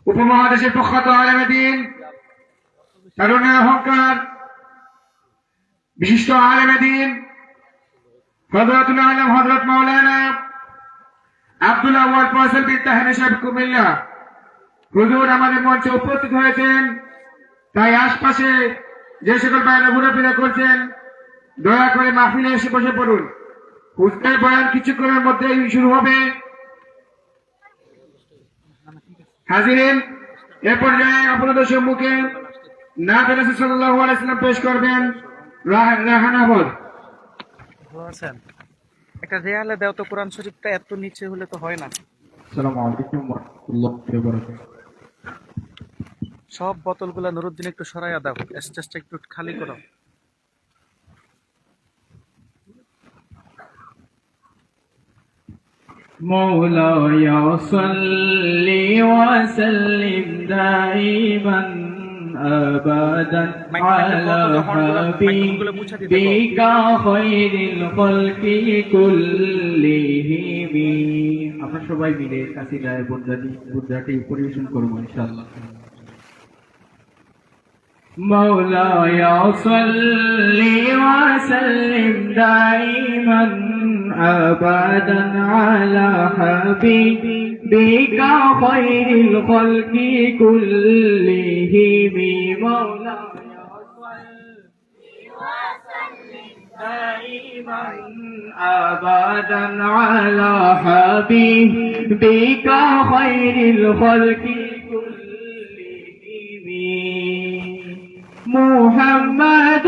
উপমহাদেশের প্রখ্যাত আলেম দ্বীন, তারুণ্যের অহংকার, বিশিষ্ট আলেম দ্বীন হযরতুল আলম হযরত মাওলানা আব্দুল আউয়াল ফয়সাল বিন তাহের সাহেব কুমিল্লা হুজুর আমাদের মঞ্চে উপস্থিত হয়েছেন। তাই আশপাশে যে সকল ভাইরা ঘোরাফেরা করছেন দয়া করে মাহফিলে এসে বসে পড়ুন। হুজুরের বয়ান কিছুক্ষণের মধ্যেই শুরু হবে। হাজিরিন, এ পর্যায়ে আপনাদের সম্মুখে নাতে রাসূল সাল্লাল্লাহু আলাইহি ওয়াসাল্লাম পেশ করবেন রাহানাবদ। একটা দেয়ালে দাও তো, কোরআন শরীফটা এত নিচে হলে তো হয় না। আসসালামু আলাইকুম ওয়া রাহমাতুল্লাহি ওয়া বারাকাতুহু। সব বোতলগুলা নুরুদ্দিন একটু সরাইয়া দাও, স্টেজটা একটু খালি করো। مولاي صل وسلم دائما أبدا على حبيبك خير الخلق كلهم। আমরা সবাই মিলে কাসিদায়ে বুরদাটি পরিবেশন করব ইনশাআল্লাহ। مولاي صل وسلم دائما أبدا على حبيبك خير الخلق كلهم. مولاي وسلم دائما أبدا على حبيبك خير الخلق محمد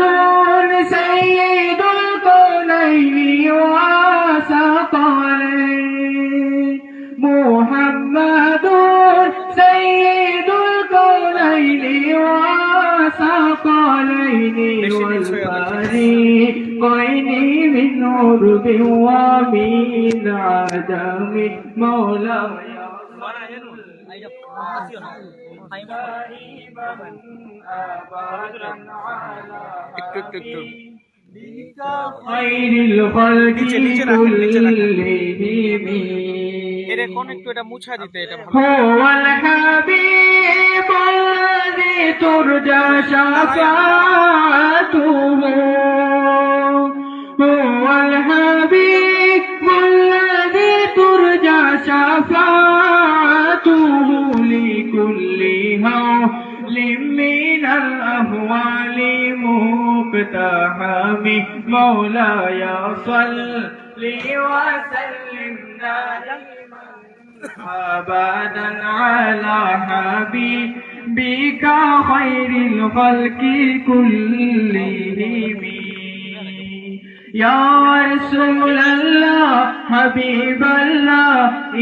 سيد الكونين وثقلين. محمد سيد الكونين وثقلين والفريقين من عرب ومن عجم. مولاي خير الخلق كلهم. هو الحبيب الذي ترجى شفاعته. هو الحبيب الذي ترجى شفاعته لكل هول من الأهوال مقتحم. مولاي صل وسلم دائما أبدا على حبيبك خير الخلق كلهم. يا رسول الله حبيب الله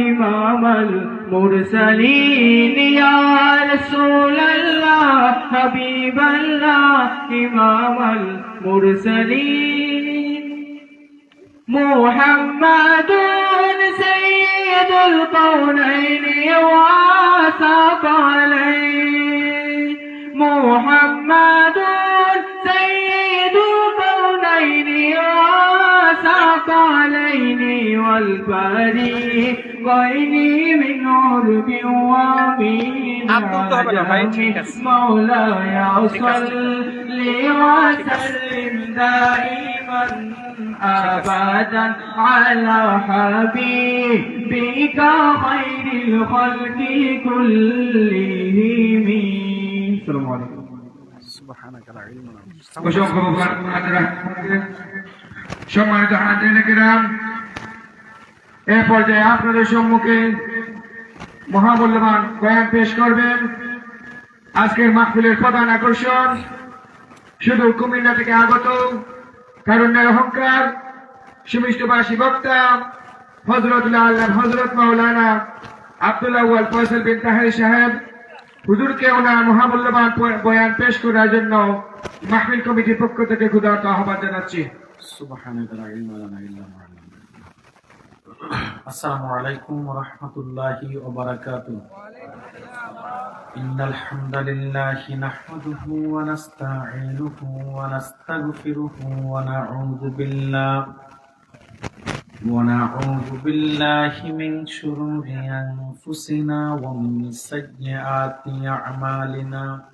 إمام المرسلين. يا رسول الله حبيب الله إمام المرسلين. محمد سيد الكونين وثقلين. محمد سيد الكونين وثقلين والفريقين من عرب ومن عجم. مولاي صل وسلم دائما أبدا على حبيبك خير الخلق كلهم. السلام عليكم. সম্মানিত হাজিরিন কিরাম, এ পর্যায়ে আপনাদের সম্মুখে মহামূল্যবান বয়ান পেশ করবেন আজকের মাহফিলের প্রধান আকর্ষণ, শুধু কুমিল্লা থেকে আগত কারুণ্যের অহংকার সুমিষ্টভাষী বক্তা হযরতুল আলম হযরত মাওলানা আব্দুল আউয়াল ফয়সাল বিন তাহের সাহেব হুজুরকে ওনার মহামূল্যবান বয়ান পেশ করার জন্য মাহফিল কমিটির পক্ষ থেকে ক্ষুধার্ত আহ্বান জানাচ্ছি। আসসালামু আলাইকুম ওয়া রাহমাতুল্লাহি ওয়া বারাকাতুহু। ইন্নাল হামদালিল্লাহি নাহমাদুহু ওয়া নাস্তাঈনুহু ওয়া নাস্তাগফিরুহু ওয়া নাউযু ونعوذ بالله من شرور أنفسنا ومن سيئات أعمالنا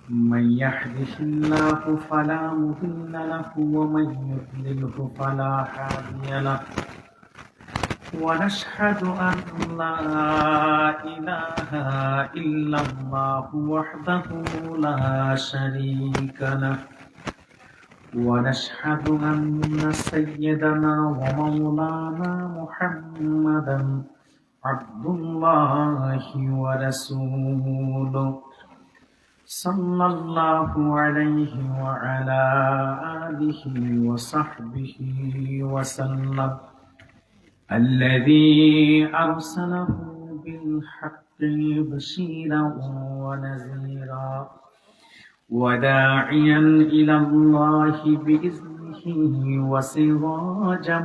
من يهده الله فلا مضل له ومن يضلله فلا هادي له ونشهد أن لا إله إلا الله وحده لا شريك له ونشهد أن سيدنا ومولانا محمدا عبد الله ورسوله صلى الله عليه وعلى آله وصحبه وسلم الذي أرسله بالحق بشيرا ونذيرا وداعيا إلى الله بإذنه وسراجا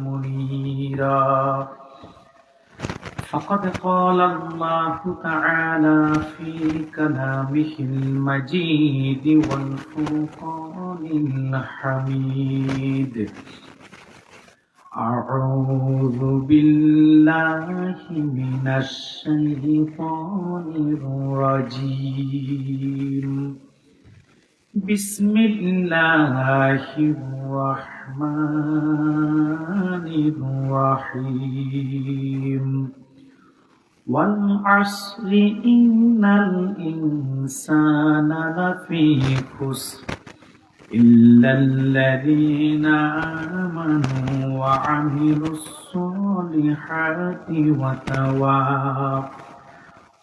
منيرا فقد قال الله تعالى في كلامه المجيد والفرقان الحميد أعوذ بالله من الشيطان الرجيم بسم الله الرحمن الرحيم والعصر إن الإنسان لفي خسر إلا الذين آمنوا وعملوا الصالحات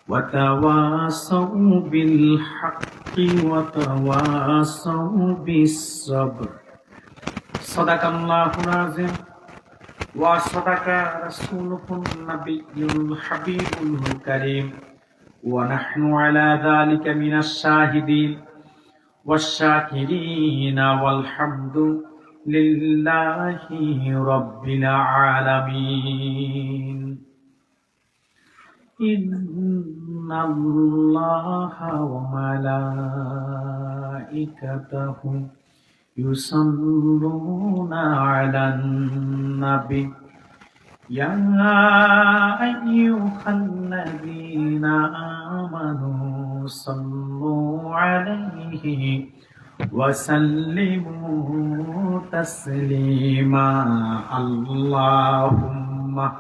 وتواصوا بالحق وتواصوا بالصبر صدق الله العظيم وصدق رسوله النبي الحبيب الكريم ونحن على ذلك من الشاهدين والشاكرين والحمد لله رب العالمين إن الله وملائكته يصلون على النبي يا أيها الذين آمنوا صلوا عليه وسلموا تسليما اللهم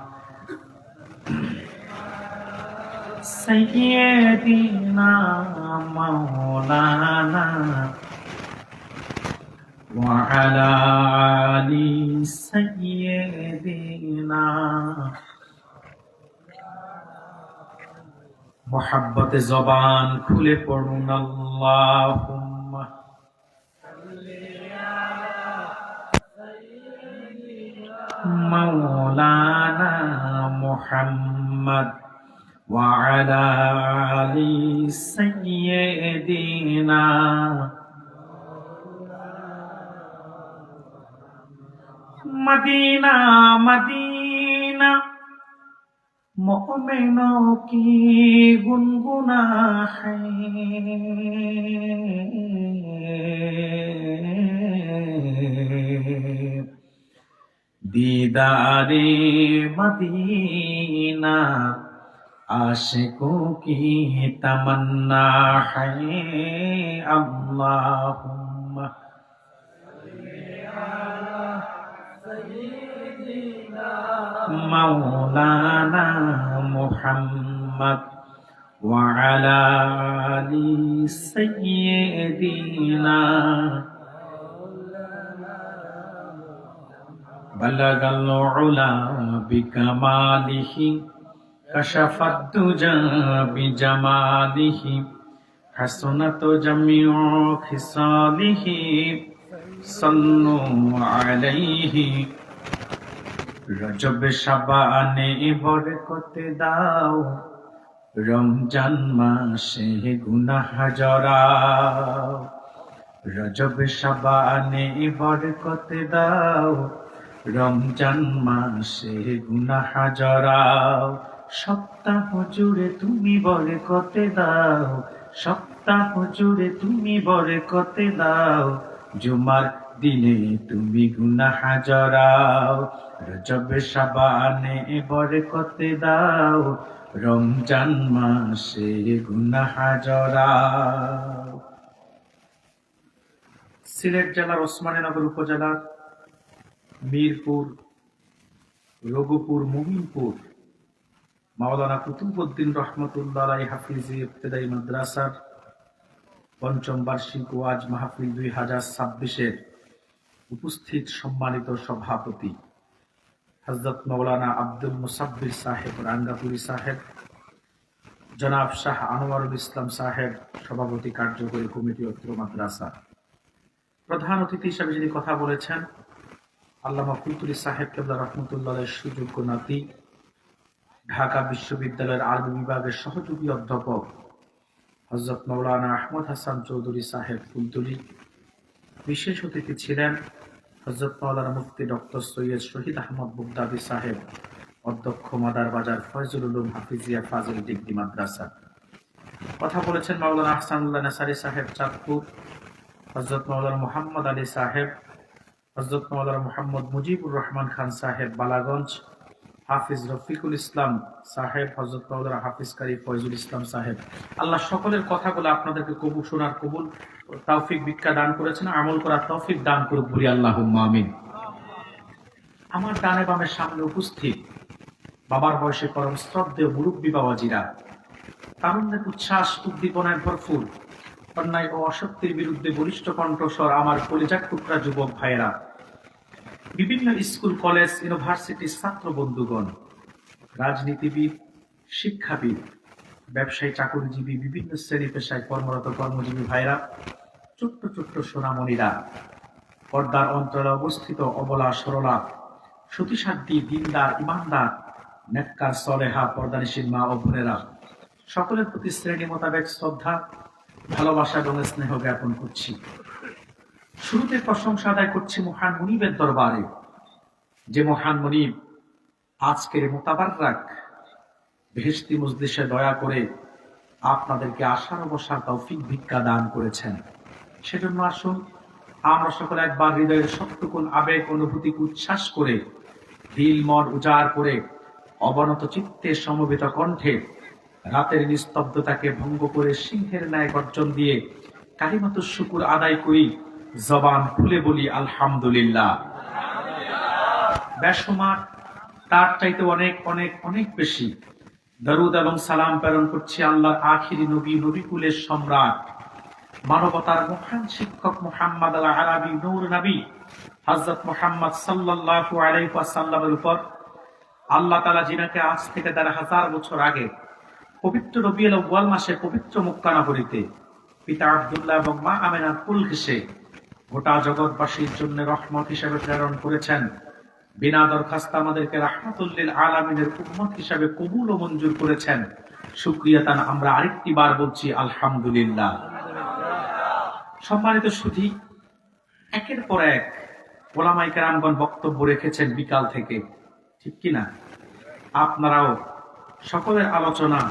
سيدنا مولانا وعلى آل سيدنا محبت زبان খুলে পড়ুন আল্লাহুম্মা مولانا محمد وعلى آل سيدنا मदीना मदीना मोमिनों की गुनगुना है दीदारे मदीना आशिकों की तमन्ना है अल्लाहुम्मा مولانا محمد وعلى آل سيدنا بلغ العلا بكماله كشف الدجى بجماله حسنت جميع خصاله صلوا عليه রজব শাবানে বরকতে দাও রমজান মাসে গুনাহ জড়াও রজব শাবানে বরকতে দাও রমজান মাসে গুনাহ জড়াও সপ্তাহ জুড়ে তুমি বরকতে দাও সপ্তাহ জুড়ে তুমি বরকতে দাও জুমার দিনে তুমি গুনাহ জরাও, রজব শাবানে বরকতে দাও, রমজান মাসে গুনাহ জরাও। সিলেট জেলার ওসমানীনগর উপজেলার মিরপুর, রঘুপুর, মুহিমপুর মাওলানা কুতুবউদ্দিন রহমতুল্লাহ আলাইহি হাফিজি ইবতেদায়ী মাদ্রাসার পঞ্চম বার্ষিক ওয়াজ মাহফিল 2026-এর উপস্থিত সম্মানিত সভাপতি হযরত মাওলানা আব্দুল মুসাব্বির সাহেব রাঙ্গাপুরী সাহেব, জনাব শাহ আনোয়ারুল ইসলাম সাহেব সভাপতি কার্যকরী কমিটি অত্র মাদ্রাসা, প্রধান অতিথি হিসেবে যিনি কথা বলেছেন আল্লামা কুতুরি সাহেব কেবলা রহমতুল্লাহ আলাইহির সুযোগ্য নাতি, ঢাকা বিশ্ববিদ্যালয়ের আরবি বিভাগের সহযোগী অধ্যাপক হযরত মাওলানা আহমদ হাসান চৌধুরী সাহেব ফুলতলী। বিশেষ অতিথি ছিলেন হযরত মাওলানা মুফতি ডক্টর সৈয়দ শহীদ আহমদ বুগদাদি সাহেব, অধ্যক্ষ মাদার বাজার ফয়জুল উলুম হাফিজিয়া ফাজিল ডিগ্রি মাদ্রাসা। কথা বলেছেন মাওলানা আহসানুল্লাহ নাসারি সাহেব চাঁদপুর, হযরত মাওলানা মুহাম্মদ আলী সাহেব, হযরত মাওলানা মুহাম্মদ মুজিবুর রহমান খান সাহেব বালাগঞ্জ, হাফিজ রফিকুল ইসলাম সাহেব, হযরত মাওলানা হাফিজ কারি ফয়জুল ইসলাম সাহেব। আল্লাহ সকলের কথাগুলো আপনাদেরকে কবুল শোনার কবুল তৌফিক ভিক্ষা দান করেছেন, আমল করার তৌফিক দান করুক বলি আল্লাহুম্মা আমিন। আমার ডানে বামে সামনে উপস্থিত বাবার বয়সে পরম শ্রদ্ধেয় মুরব্বী বাবাজিরা, তারুণ্যের উচ্ছ্বাস উদ্দীপনায় ভরপুর, অন্যায় ও অসত্যের বিরুদ্ধে বলিষ্ঠ কণ্ঠস্বর আমার কলিজার টুকরা যুবক ভাইয়েরা, বিভিন্ন স্কুল কলেজ ইউনিভার্সিটির ছাত্র বন্ধুগণ, রাজনীতিবিদ, শিক্ষাবিদ, ব্যবসায়ী, চাকরিজীবী, বিভিন্ন শ্রেণী পেশায় কর্মরত কর্মজীবী ভাইরা, ছোট্ট ছোট্ট সোনামণিরা, পর্দার অন্তরে অবস্থিত অবলা সরলা সতীসাধ্যী দিনদার ইমানদার নেককার সলেহা পর্দানিশীল মা ও বোনেরা, সকলের প্রতি শ্রেণী মোতাবেক শ্রদ্ধা, ভালোবাসা এবং স্নেহ জ্ঞাপন করছি। শুরুতে প্রশংসা আদায় করছি মহান মুনিবের দরবারে, যে মহান মুনিব আজকের মোতাবাররাক বেহেশতি মজলিসে দয়া করে আপনাদেরকে আশার ও বসার তৌফিক ভিক্ষা দান করেছেন। সেজন্য আসুন আমরা সকলে একবার হৃদয়ের সত্যকুল আবেগ অনুভূতিকে উচ্ছ্বাস করে, দিল মন উজাড় করে, অবনত চিত্তে সমবেত কণ্ঠে রাতের নিস্তব্ধতাকে ভঙ্গ করে সিংহের ন্যায় গর্জন দিয়ে কালিমাতুশ শুকুর আদায় করি, জবান খুলে বলি আলহামদুলিল্লাহ। বেশুমার তার চাইতে অনেক অনেক অনেক বেশি দরুদ এবং সালাম প্রেরণ করছি আল্লাহর আখিরি নবী, নবিকুলের সম্রাট, মানবতার মহান শিক্ষক মুহাম্মদ আল আরাবী নূর নবী হযরত মুহাম্মদ সাল্লাল্লাহু আলাইহি ওয়াসাল্লামের উপর আল্লাহ তাআলা যিনাকে আজ থেকে ১,৫০০ বছর আগে পবিত্র রবিউল আউয়াল মাসে পবিত্র মক্কা নগরীতে পিতা আব্দুল্লাহ এবং মা আমেনার কুল ঘেঁষে গোটা জগৎবাসীর জন্য রহমত হিসেবে প্রেরণ করেছেন, বিনা দরখাস্ত আমাদেরকে রাহমাতুল লিল আলামিনের উম্মত হিসেবে কবুল ও মঞ্জুর করেছেন। শুকরিয়া তান আমরা আরেকটি বার বলছি আলহামদুলিল্লাহ। সম্মানিত সুধী, একের পর এক ওলামায়ে কেরামগণ বক্তব্য রেখেছেন বিকাল থেকে, ঠিক কিনা? আপনারাও সকলের আলোচনা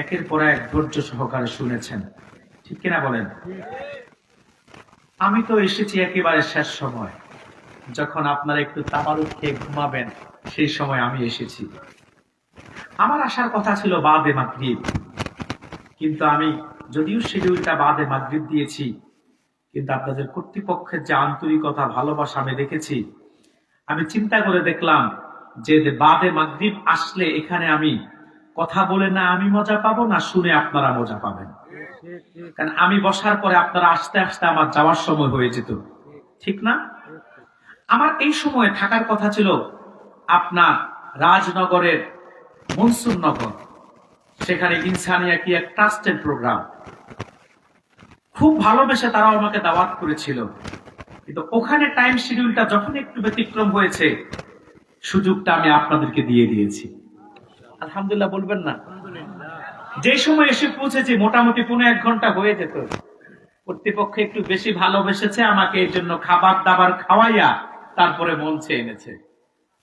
একের পর এক ধৈর্য সহকারে শুনেছেন, ঠিক কিনা বলেন? আমি তো এসেছি একেবারে শেষ সময়, যখন আপনারা একটু তাবারুক খেয়ে ঘুমাবেন, সেই সময় আমি এসেছি। আমার আসার কথা ছিল বাদে মাগরিব, কিন্তু আমি যদিও শিডিউলটা বাদে মাগরিব দিয়েছি, কিন্তু আপনাদের কর্তৃপক্ষের যে আন্তরিকতা ভালোবাসা আমি দেখেছি, আমি চিন্তা করে দেখলাম যে বাদে মাগরিব আসলে এখানে আমি কথা বলে না আমি মজা পাবো, না শুনে আপনারা মজা পাবেন। কারণ আমি বসার পরে আপনারা আস্তে আস্তে আমার যাওয়ার সময় হয়ে যেত, ঠিক না? আমার এই সময়ে থাকার কথা ছিল আপনার রাজনগরের মনসুরনগর, সেখানে ইনসানিয়া কি এক ট্রাস্টেড প্রোগ্রাম, খুব ভালোবেসে তারাও আমাকে দাওয়াত করেছিল, কিন্তু ওখানে টাইম শিডিউলটা যখন একটু ব্যতিক্রম হয়েছে, সুযোগটা আমি আপনাদেরকে দিয়ে দিয়েছি। আলহামদুলিল্লাহ বলবেন না? যে সময় এসে পৌঁছেছি মোটামুটি ১.৫ ঘন্টা হয়ে যেত, কর্তৃপক্ষ একটু বেশি ভালোবেসেছে আমাকে, এই জন্য খাবার দাবার খাওয়াইয়া তারপরে মঞ্চে এনেছে।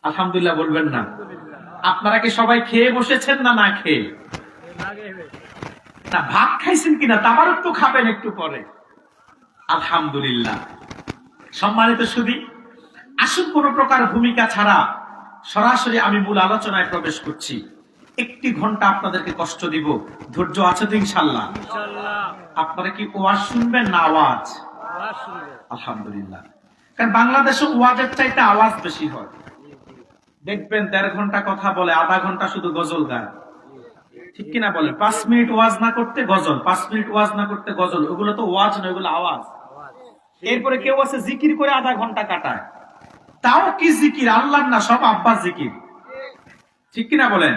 আলহামদুলিল্লাহ বলবেন না? আপনারা কি সবাই খেয়ে বসেছেন না না খেয়ে? না, ভাত খাইছেন কিনা? তাবারক তো খাবেন একটু পরে। আলহামদুলিল্লাহ। সম্মানিত সুধী, আসুন কোন প্রকার ভূমিকা ছাড়া সরাসরি আমি মূল আলোচনায় প্রবেশ করছি। 1 ঘন্টা আপনাদেরকে কষ্ট দিব, ধৈর্য আছে তো ইনশাল্লাহ? আপনারা কি ওয়াজ শুনবেন না আওয়াজ? আলহামদুলিল্লাহ। কারণ বাংলাদেশে ওয়াজের চাইতে আওয়াজ বেশি হয়। দেখবেন 1.5 ঘন্টা কথা বলে, আধা ঘন্টা শুধু গজল গায়, ঠিক কিনা বলেন? 5 মিনিট ওয়াজ না করতে গজল, 5 মিনিট ওয়াজ না করতে গজল। ওগুলো তো ওয়াজ নয়, ওগুলো আওয়াজ। এরপরে কেউ আছে জিকির করে আধা ঘন্টা কাটায়, তাও কি জিকির? আল্লাহর না, সব আব্বা জিকির, ঠিক কিনা বলেন?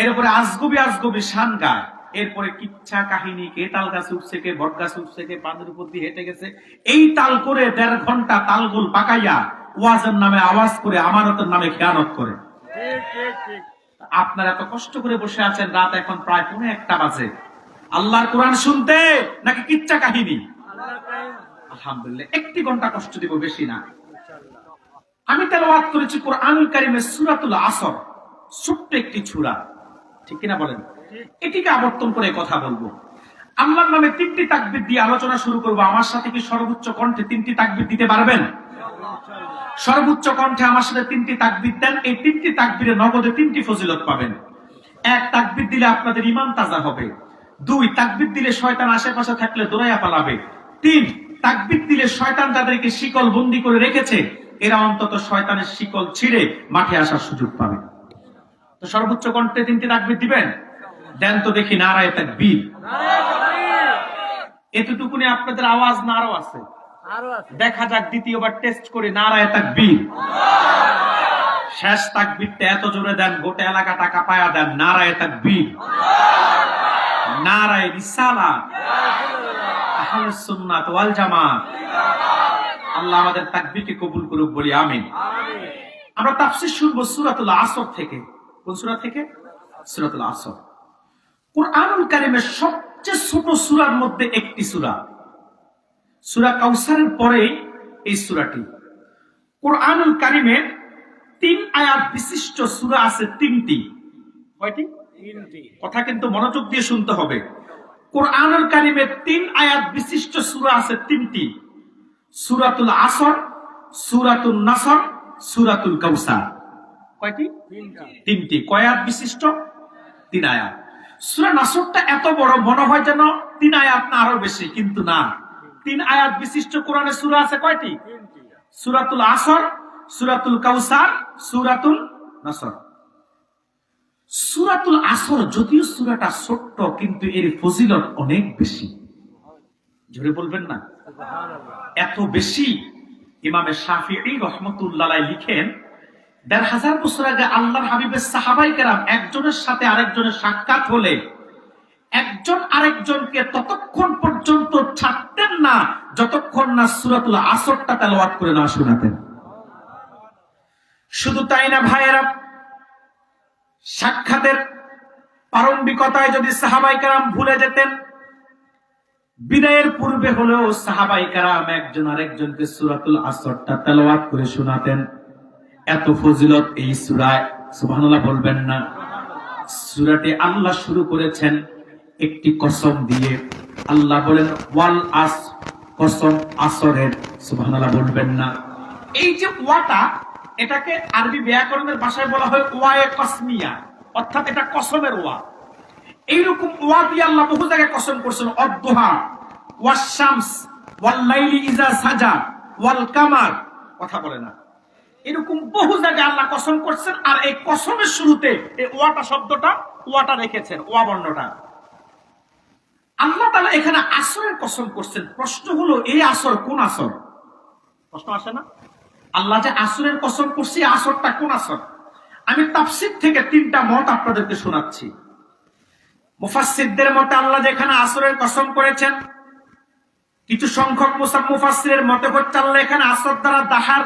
এরপরে আজগবি আজগবি শান গায়, এরপরে কিচ্ছা কাহিনী, কে তাল গাছে উঠছে, কে বট গাছে উঠছে, কে পানির উপর দিয়ে হেঁটে গেছে, এই তাল করে 1.5 ঘন্টা তালগুল পাকাইয়া ওয়াজের নামে আওয়াজ করে আমানতের নামে খেয়ানত করে। আপনারা এত কষ্ট করে বসে আছেন, রাত এখন প্রায় 1:45 বাজে, আল্লাহর কোরআন শুনতে নাকি কিচ্ছা কাহিনী? আলহামদুলিল্লাহ। 1 ঘন্টা কষ্ট দিব, বেশি না। আমি তেলাওয়াত করেছি কোরআনুল কারীমের সূরাতুল আসর, ছোট্ট একটি সূরা, ঠিক কিনা বলেন? এটিকে আবর্তন করে কথা বলবো। আল্লাহর নামে 3টি তাকবীর দিয়ে আলোচনা শুরু করব। আমার সাথে কি সর্বোচ্চ কণ্ঠে 3টি তাকবীর দিতে পারবেন? সর্বোচ্চ কণ্ঠে আমার সাথে 3টি তাকবীর দেন। এই 3টি তাকবীরে নগদে 3টি ফজিলত পাবেন। 1, তাকবীর দিলে আপনাদের ঈমান তাজা হবে। 2, তাকবীর দিলে শয়তান আশেপাশে থাকলে দৌড়াইয়া পালাবে। 3, তাকবীর দিলে শয়তান যাদেরকে শিকল বন্দী করে রেখেছে, এরা অন্তত শয়তানের শিকল ছিঁড়ে মাঠে আসার সুযোগ পাবে। তো সর্বোচ্চ কণ্ঠে 3টি তাকবীর দিবেন? দেন তো দেখি, নারায়ে তাকবীর। এতটুকুনি আপনাদের আওয়াজ না আরো আছে? দেখা যাক, দ্বিতীয়বার টেস্ট করে, নারায়ে তাকবীর। শেষ তাকবীরটা এত জোরে দেন, গোটা এলাকাটা কাঁপায়া দেন, নারায়ে তাকবীর। নারায়ে রিসালাত, আহলুস সুন্নাত ওয়াল জামাত। আল্লাহ আমাদের তাকবীরকে কবুল করুক, বলি আমিন। আমরা তাফসীর শুনবো সূরাতুল আসর থেকে। কোন সূরা থেকে? সূরাতুল আসর। কুরআনুল কারীমের সবচেয়ে ছোট সূরার মধ্যে একটি সূরা, সূরা কাউসারের পরে এই সূরাটি। কুরআনুল কারীমের 3 আয়াত বিশিষ্ট সূরা আছে 3টি। কয়টি? 3টি। কথা কিন্তু মনোযোগ দিয়ে শুনতে হবে। কুরআনুল কারীমের 3 আয়াত বিশিষ্ট সূরা আছে 3টি। সূরাতুল আসর, সূরাতুন নাসর, সূরাতুল কাউসার। কয়টি? 3টি। কয় আয়াত বিশিষ্ট? 3 আয়াত। সূরা নাসরটা এত বড়, মনে হয় যেন 3 আয়াত না আরো বেশি, কিন্তু না। 3 আয়াত বিশিষ্ট কোরআনের সূরা আছে কয়টি? সূরাতুল আসর, সূরাতুল কাউসার, সূরাতুল নাসর। সূরাতুল আসর যদিও সূরাটা ছোট্ট, কিন্তু এর ফজিলত অনেক বেশি। জোরে বলবেন না? এত বেশি। ইমামে শাফিঈ রাহমাতুল্লাহ আলাইহি লিখেন, ১৫০০ বছর আগে আল্লাহর হাবিবের সাহাবায়ে কেরাম একজনের সাথে আরেকজনের সাক্ষাৎ হলে একজন আরেকজনকে ততক্ষণ পর্যন্ত ছাড়তেন না যতক্ষণ না সূরাতুল আসরটা তেলাওয়াত করে না শোনাতেন। শুধু তাই না ভাইয়েরা, সাক্ষাতের প্রারম্ভিকতায় যদি সাহাবায়ে কেরাম ভুলে যেতেন, বিদায়ের পূর্বে হলেও সাহাবায়ে কেরাম একজন আরেকজনকে সূরাতুল আসরটা তেলাওয়াত করে শোনাতেন। এত ফজিলত এই সূরায়, সুবহানাল্লাহ বলবেন না? সূরাটি আল্লাহ শুরু করেছেন একটি কসম দিয়ে। আল্লাহ বলেন ওয়াল আস, কসম আসরের। সুবহানাল্লাহ বলবেন না? এই যে ওয়াটা, এটাকে আরবি ব্যাকরণের ভাষায় বলা হয় ওয়ায়ে কসমিয়া, অর্থাৎ এটা কসমের ওয়া। এইরকম ওয়া দিয়ে আল্লাহ বহু জায়গায় কসম করছেন। অদ্দুহা, ওয়াশ শামস, ওয়াল লাইলি ইজা সাজা, ওয়াল কামার। কথা বলে না? এরকম বহু জায়গায় আল্লাহ কসম করছেন। আর এই কসমের শুরুতে এই ওয়াটা শব্দটা, ওয়াটা রেখেছেন, ওয়া বর্ণটা। আল্লাহ তাআলা এখানে আসরের কসম করছেন। প্রশ্ন হলো, এই আসর কোন আসর? প্রশ্ন আসে না? আল্লাহ যে আসরের কসম করছে, আসরটা কোন আসর? আমি তাফসীর থেকে 3টা মত আপনাদেরকে শোনাচ্ছি। মুফাসসিরদের মতে আল্লাহ যেখানে আসরের কসম করেছেন, কিছু সংখ্যক মুফাসসিরের মতে হচ্ছে আল্লাহ এখানে আসর দ্বারা দাহার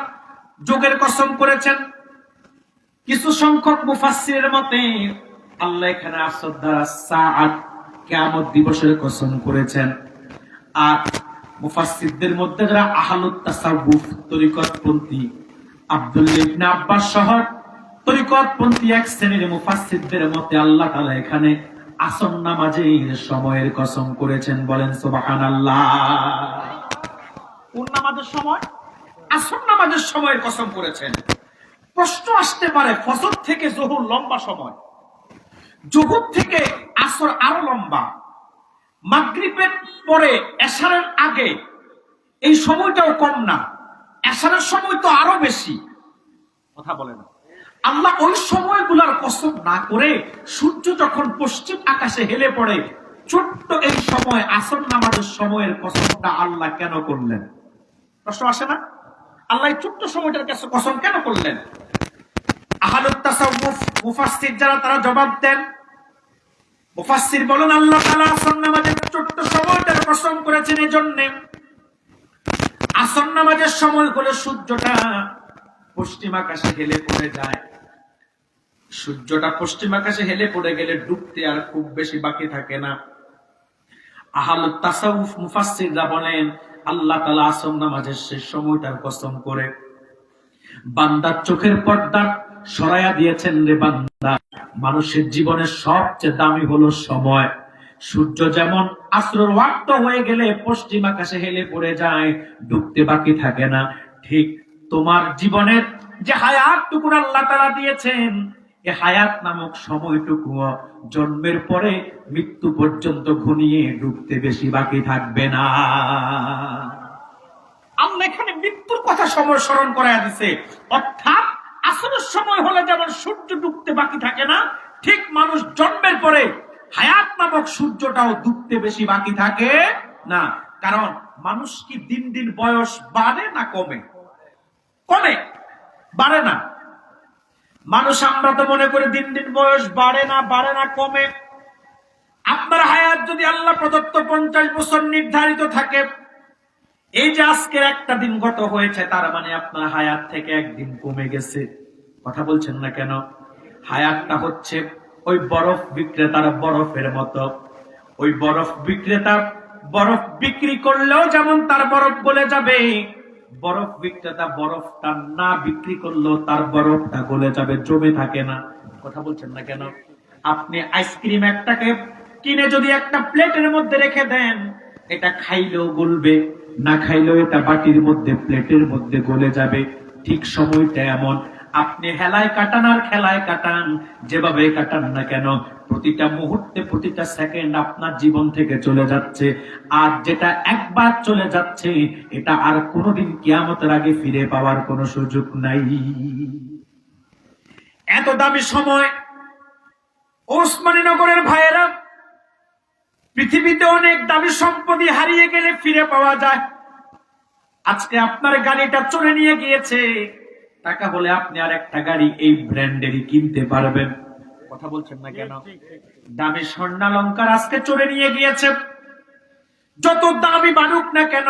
যোগের কসম করেছেন। কিছু সংখ্যক মুফাসসিরের মতে আল্লাহ এখানে আসর দ্বারা সাআত, কিয়ামত দিবসের কসম করেছেন। আর মুফাসসিরদের মধ্যে যারা আহলুত তাসাউফ, তরিকতপন্থী, আব্দুল্লাহ ইবনে আব্বাস সহ তরিকতপন্থী এক শ্রেণীর মুফাসসিরদের মতে আল্লাহ তাআলা এখানে আসর নামাজের সময়ের কসম করেছেন। বলেন সুবহানাল্লাহ। কোন নামাজের সময়? আসর নামাজের সময়ের কসম করেছেন। প্রশ্ন আসতে পারে, ফজর থেকে জোহর লম্বা সময়, জোহর থেকে আসর আরো লম্বা, মাগরিবের পরে এশারের আগে এই সময়টাও কম না, এশারের সময় তো আরো বেশি। কথা বলে না। আল্লাহ ওই সময়গুলার কসম না করে সূর্য যখন পশ্চিম আকাশে হেলে পড়ে ছোট্ট এই সময় আসর নামাজের সময়ের কসমটা আল্লাহ কেন করলেন? প্রশ্ন আসে না? আল্লাহ এই ছোট্ট সময়টার কাছে কসম কেন করলেন? আহলুত তাসাউফ মুফাসসির যারা তারা জবাব দেন। মুফাসসির বলেন আল্লাহ তাআলা আসর নামাজের ছোট্ট সময়টার কসম করেছেন এই জন্য, আসর নামাজের সময় হলে সূর্যটা পশ্চিম আকাশে হেলে পড়ে যায়। সূর্যটা পশ্চিম আকাশে হেলে পড়ে গেলে ডুবতে আর খুব বেশি বাকি থাকে না। আহলুত তাসাউফ মুফাসসিররা বলেন আল্লাহ তাআলা আসর নামাজের শেষ সময়টার কসম করে বান্দার চোখের পর্দা সরাইয়া দিয়েছেন। রে বান্দা, মানুষের জীবনের সবচেয়ে দামি হলো সময়। সূর্য যেমন আসরের ওয়াক্ত হয়ে গেলে পশ্চিম আকাশে হেলে পড়ে যায়, ডুবতে বাকি থাকে না, ঠিক তোমার জীবনের যে হায়াতটুকু আল্লাহ তাআলা দিয়েছেন, এই হায়াত নামক সময়টুকু জন্মের পরে মৃত্যু পর্যন্ত ঘনিয়ে ডুবতে বেশি বাকি থাকবে না। আল্লাহ এখানে মৃত্যুর কথা স্মরণ করায়া দিছে। অর্থাৎ আসরের সময় হলে যেমন সূর্য ডুবতে বাকি থাকে না, ঠিক মানুষ জন্মের পরে হায়াত নামক সূর্যটাও ডুবতে বেশি বাকি থাকে না। কারণ মানুষ কি দিন দিন বয়স বাড়ে না কমে? কমে, বাড়ে না। মানুষ আমরা তো মনে করি দিন দিন বয়স বাড়ে না কমে। আপনার হায়াত যদি আল্লাহ প্রদত্ত 50 বছর নির্ধারিত থাকে, এই যে আজকের একটা দিন গত হয়েছে, তার মানে আপনার হায়াত থেকে একদিন কমে গেছে। কথা বলছেন না কেন? হায়াতটা হচ্ছে ওই বরফ বিক্রেতার বরফের মতো। ওই বরফ বিক্রেতা বরফ বিক্রি করলেও যেমন তার বরফ গলে যাবে, বরফ বিক্রেতা বরফটা না বিক্রি করলেও তার বরফটা গলে যাবে, জমে থাকে না। কথা বলছেন না কেন? আপনি আইসক্রিম একটাকে কিনে যদি একটা প্লেটের মধ্যে রেখে দেন, এটা খাইলেও গলবে, না খাইলেও এটা বাটির মধ্যে প্লেটের মধ্যে গলে যাবে। ঠিক সময়টা এমন, আপনি হেলায় কাটান আর খেলায় কাটান, যেভাবে কাটান না কেন, প্রতিটা মুহূর্তে প্রতিটা সেকেন্ড আপনার জীবন থেকে চলে যাচ্ছে। আর যেটা একবার চলে যাচ্ছে, এটা আর কোনোদিন কিয়ামতের আগে ফিরে পাওয়ার কোনো সুযোগ নাই। এত দামি সময় ওসমানীনগরের ভাইয়েরা, পৃথিবীতে অনেক দামি সম্পত্তি হারিয়ে গেলে ফিরে পাওয়া যায়। আজকে আপনার গাড়িটা চলে নিয়ে গিয়েছে, টাকা বলে আপনি আর একটা গাড়ি এই ব্র্যান্ডেরই কিনতে পারবেন। কথা বলছেন না কেন? দামি স্বর্ণালঙ্কার আজকে চলে নিয়ে গিয়েছে, যত দামি বানুক না কেন,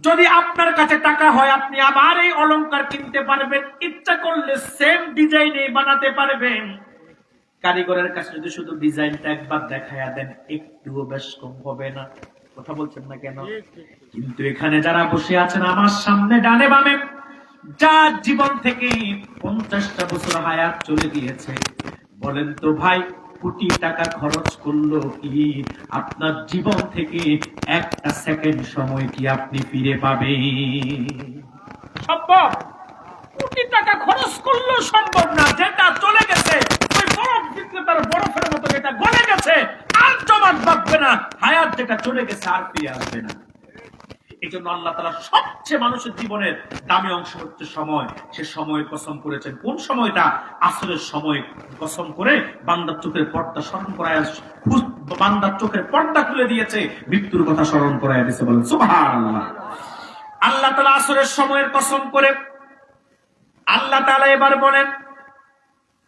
যদি আপনার কাছে টাকা হয় আপনি আবার এই অলংকার কিনতে পারবেন, ইচ্ছা করলে সেম ডিজাইনে বানাতে পারবেন। কারিগরের কাছে যদি শুধু ডিজাইনটা একবার দেখায়া দেন, একটুও বেশ কম হবে না। কথা বলছেন না কেন? কিন্তু এখানে যারা বসে আছেন আমার সামনে ডানে বামে, যার জীবন থেকে 50টা বছর হায়াত চলে গিয়েছে, বলেন তো ভাই, কোটি টাকা খরচ করলো কি আপনার জীবন থেকে একটা সেকেন্ড সময় কি আপনি ফিরে পাবেন? সম্ভব? কোটি টাকা খরচ করলো সম্ভব না। যেটা চলে গেছে ওই বরফ বিক্রেতার বরফের মতো, যেটা গলে গেছে আর জমাট বাঁধবে না। হায়াত যেটা চলে গেছে আর ফিরে আসবে না। এই জন্য আল্লাহ তাআলা সবচেয়ে মানুষের জীবনের দামি অংশ হচ্ছে সময়। সে সময়ের কসম করেছেন। কোন সময়টা? আসরের সময় কসম করে বান্দার চোখের পর্দা স্মরণ করায়, বান্দার চোখের পর্দা খুলে দিয়েছে, মৃত্যুর কথা স্মরণ করায় দিয়েছে। বলেন সুবহানাল্লাহ। আল্লাহ তাআলা আসরের সময়ের কসম করে আল্লাহ তাআলা এবার বলেন,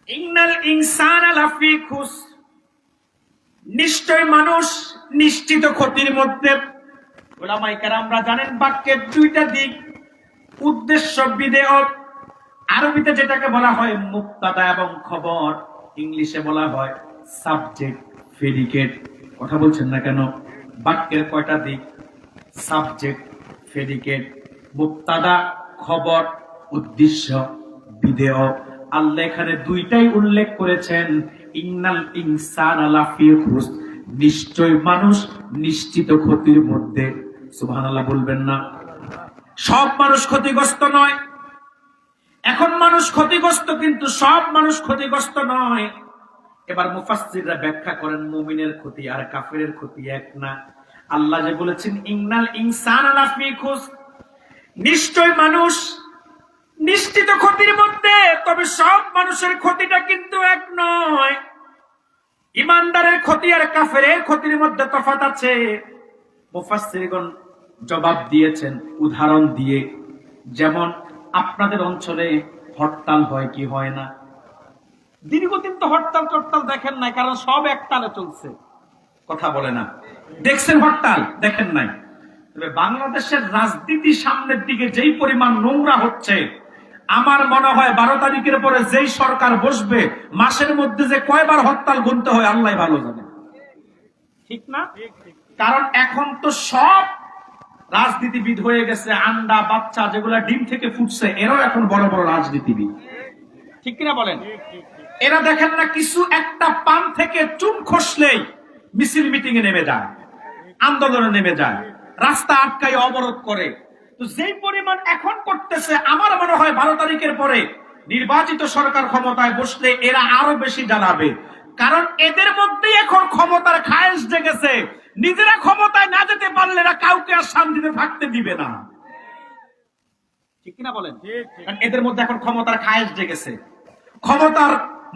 ইন্নাল ইনসানা লাফি খুস, নিশ্চয় মানুষ নিশ্চিত ক্ষতির মধ্যে। উলামায়ে কেরামরা জানেন বাক্যের দুইটা দিক, উদ্দেশ্য বিধেয়। আরবিতে যেটাকে বলা হয় মুবতাদা এবং খবর, ইংলিশে বলা হয় সাবজেক্ট প্রেডিকেট। কথা বলছেন না কেন? বাক্যের কয়টা দিক? সাবজেক্ট, প্রেডিকেট, মুবতাদা, খবর, উদ্দেশ্য, বিধেয়। আল্লাহ এখানে দুইটাই উল্লেখ করেছেন। ইন্নাল ইনসানা লাফি খুস, নিশ্চয় মানুষ নিশ্চিত ক্ষতির মধ্যে। সুবহানাল্লাহ বলবেন না? সব মানুষ ক্ষতিগ্রস্ত নয়। এখন মানুষ ক্ষতিগ্রস্ত, কিন্তু সব মানুষ ক্ষতিগ্রস্ত নয়। এবার মুফাসসিররা ব্যাখ্যা করেন মুমিনের ক্ষতি আর কাফেরের ক্ষতি এক না। আল্লাহ যে বলেছেন ইন্নাল ইনসানা লাফি খুসর, নিশ্চয় মানুষ নিশ্চিত ক্ষতির মধ্যে, তবে সব মানুষের ক্ষতিটা কিন্তু এক নয়। ইমানদারের ক্ষতি আর কাফেরের ক্ষতির মধ্যে তফাৎ আছে। মুফাসসিরগণ জবাব দিয়েছেন উদাহরণ দিয়ে, যেমন আপনাদের অঞ্চলে হরতাল হয় কি হয় না? দীর্ঘদিন তো হরতাল টরতাল দেখেন নাই, কারণ সব একতালে চলছে। কথা বলে না, দেখছেন হরতাল? দেখেন নাই। তবে বাংলাদেশের রাজনীতি সামনের দিকে যেই পরিমাণ নোংরা হচ্ছে, আমার মনে হয় 12 তারিখের পরে যেই সরকার বসবে, মাসের মধ্যে যে কয়বার হরতাল গুনতে হয় আল্লাহ ভালো জানে, ঠিক না? কারণ এখন তো সব রাজনীতিবিদ হয়ে গেছে, আন্ডা বাচ্চা যেগুলা ডিম থেকে ফুটছে এরাও এখন বড় বড় রাজনীতিবিদ, ঠিক কিনা বলেন? এরা দেখেন না, কিছু একটা পান থেকে চুন খসলেই মিছিল মিটিং এ নেমে যায়, আন্দোলনে নেমে যায়, রাস্তা আটকায় অবরোধ করে। তো যেই পরিমাণ এখন করতেছে, আমার মনে হয় 12 তারিখের পরে নির্বাচিত সরকার ক্ষমতায় বসলে এরা আরো বেশি জ্বালাবে। কারণ এদের মধ্যেই এখন ক্ষমতার খায়েশ জেগেছে। নিজেরা ক্ষমতায় না যেতে পারলে এরা কাউকে আর শান্তিতে থাকতে দিবে না, ঠিক কিনা বলেন? এদের মধ্যে এখন ক্ষমতার খায়েশ জেগেছে, ক্ষমতার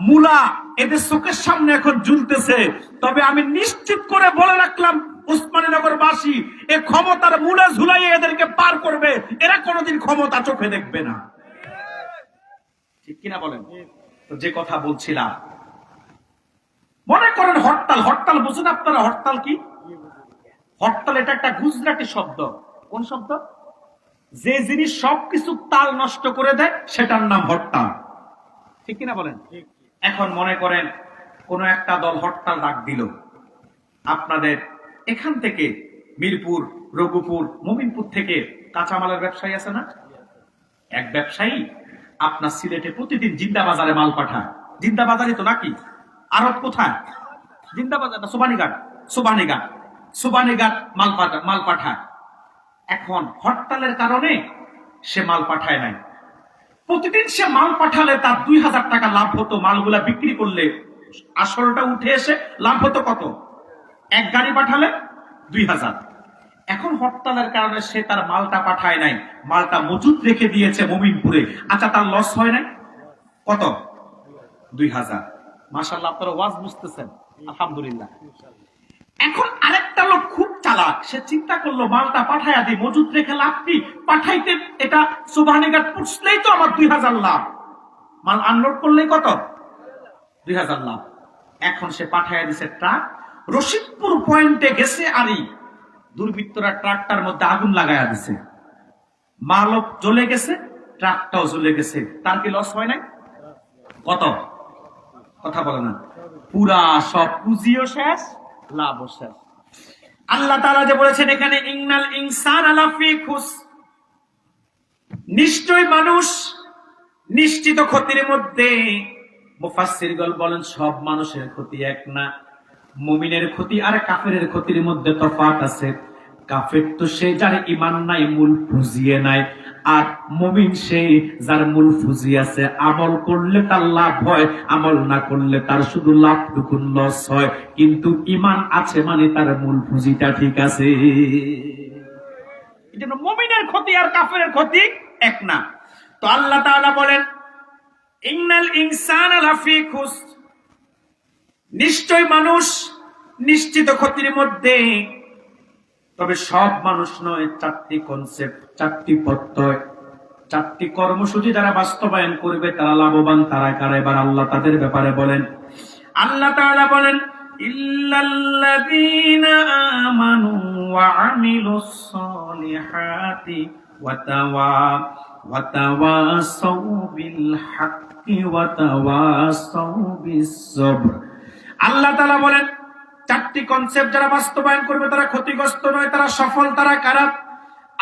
মূলা এদের চোখের সামনে এখন ঝুলতেছে। তবে আমি নিশ্চিত করে বলে রাখলাম উসমানীনগরবাসী, এই ক্ষমতার মূলা ঝুলাইয়ে এদেরকে পার করবে, এরা কোনোদিন ক্ষমতা চোখে দেখবে না, ঠিক কিনা বলেন? তো যে কথা বলছিলাম, মনে করেন হরতাল, হরতাল বুঝেন আপনারা? হরতাল কি? হরতাল এটা একটা গুজরাটি শব্দ। কোন শব্দ? যে জিনিস সবকিছু তাল নষ্ট করে দেয় সেটার নাম হরতাল, ঠিক কিনা বলেন? এখন মনে করেন কোন একটা দল হরতাল ডাক দিল, আপনাদের এখান থেকে মিরপুর, রঘুপুর, মোমিনপুর থেকে কাঁচামালের ব্যবসায়ী আছে না? এক ব্যবসায়ী আপনার সিলেটে প্রতিদিন জিন্দাবাজারে মাল পাঠায়। জিন্দাবাজারই তো নাকি? আরব কোথায়? জিন্দাবাজার না, সোবানীঘাট, সোবানীঘাট, সোবানীঘাট মাল পাঠায়। এখন হরতালের কারণে সে মাল পাঠায় নাই। প্রতিদিন সে মাল পাঠালে তার 2000 টাকা লাভ হতো। মালগুলা বিক্রি করলে আসলটা উঠে এসে লাভ হতো কত? এক গাড়ি পাঠালে 2000। এখন হরতালের কারণে সে তার মালটা পাঠায় নাই, মালটা মজুত রেখে দিয়েছে মোমিনপুরে। আচ্ছা, তার লস হয় নাই? কত? 2000। মাশাআল্লাহ, আপনারা ওয়াজ বুঝতেছেন, আলহামদুলিল্লাহ। এখন আরেকটা লোক খুব চালাক, সে চিন্তা করলো মালটা পাঠাইয়া দিই, মজুত রেখে লাভ কি? পাঠাইতে এটা সুবহানীঘাট পুষলেই তো আমার 2000 লাভ, মাল আনলোড করলেই কত? 2000 লাভ। এখন সে পাঠাইয়া দিছে ট্রাক, রশিদপুর পয়েন্টে গেছে, আরই দুর্বৃত্তরা ট্রাকটার মধ্যে আগুন লাগাইয়া দিছে, মালও জ্বলে গেছে, ট্রাকটাও জ্বলে গেছে। তার কি লস হয় নাই? কত? কথা বলে না। পুরা সব পুঁজিও শেষ, লাভও শেষ। আল্লাহ তাআলা যে বলেছেন এখানে ইন্নাল ইনসানা লাফি খুসর, নিশ্চয় মানুষ নিশ্চিত ক্ষতির মধ্যে। মুফাসসিরগণ বলেন সব মানুষের ক্ষতি এক না। মুমিনের ক্ষতি আর কাফেরের ক্ষতির মধ্যে তফাৎ আছে। কাফের তো সে যার ঈমান নাই, মূল পুঁজিয়ে নাই, আর মুমিন সে যার মূল পুঁজি আছে। আমল করলে তার লাভ হয়, আমল না করলে তার শুধু লাভটুকু লস হয়। কিন্তু ঈমান আছে মানে তার মূল পুঁজিটা ঠিক আছে। এই জন্য মুমিনের ক্ষতি আর কাফেরের ক্ষতি এক না। তো আল্লাহ তাআলা বলেন ইন্নাল ইনসানা লাফি খুসর, নিশ্চয় মানুষ নিশ্চিত ক্ষতির মধ্যে। তবে সব মানুষ নয়। 4টি কনসেপ্ট, 4টি প্রত্যয়, 4টি কর্মসূচি যারা বাস্তবায়ন করবে তারা লাভবান। তারা কারা? এবার আল্লাহ তাদের ব্যাপারে বলেন। আল্লাহ তাআলা বলেন ইল্লাল্লাযীনা আমানু ওয়া আমিলুস সলিহাতি ওয়া তাওয়াসাউ বিল হাক্কি ওয়া তাওয়াসাউ বিস সবর। আল্লাহ তাআলা বলেন 4টি কনসেপ্ট যারা বাস্তবায়ন করবে তারা ক্ষতিগ্রস্ত নয়, তারা সফল। তারা কারা?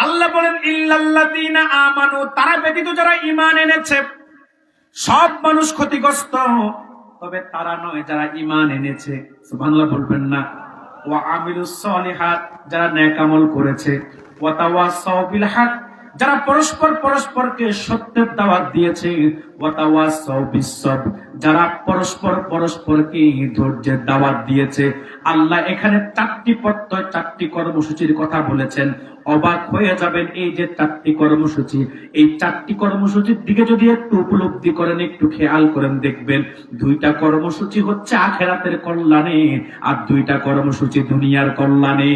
আল্লাহ বলেন ইল্লাল্লাযীনা আমানু, তারা ব্যতীত যারা ঈমান এনেছে। সব মানুষ ক্ষতিগ্রস্ত, তবে তারা নয় যারা ঈমান এনেছে। সুবহানাল্লাহ বলবেন না? ওয়া আমিলুস সলিহাত, যারা নেক আমল করেছে। ওয়া তাওয়াসাউ বিল হক, যারা পরস্পর পরস্পরকে সত্যের দাওয়াত দিয়েছে, ওয়াতাওয়াসাউ বিসসবর, যারা পরস্পর পরস্পরকে ধৈর্যের দাওয়াত দিয়েছে। আল্লাহ এখানে 4টি প্রত্যয়, 4টি কর্মসূচির কথা বলেছেন। অবাক হয়ে যাবেন, এই যে 4টি কর্মসূচি, এই 4টি কর্মসূচির দিকে যদি একটু উপলব্ধি করেন, একটু খেয়াল করেন, দেখবেন 2টা কর্মসূচি হচ্ছে আখিরাতের কল্যাণে, আর 2টা কর্মসূচি দুনিয়ার কল্যাণে।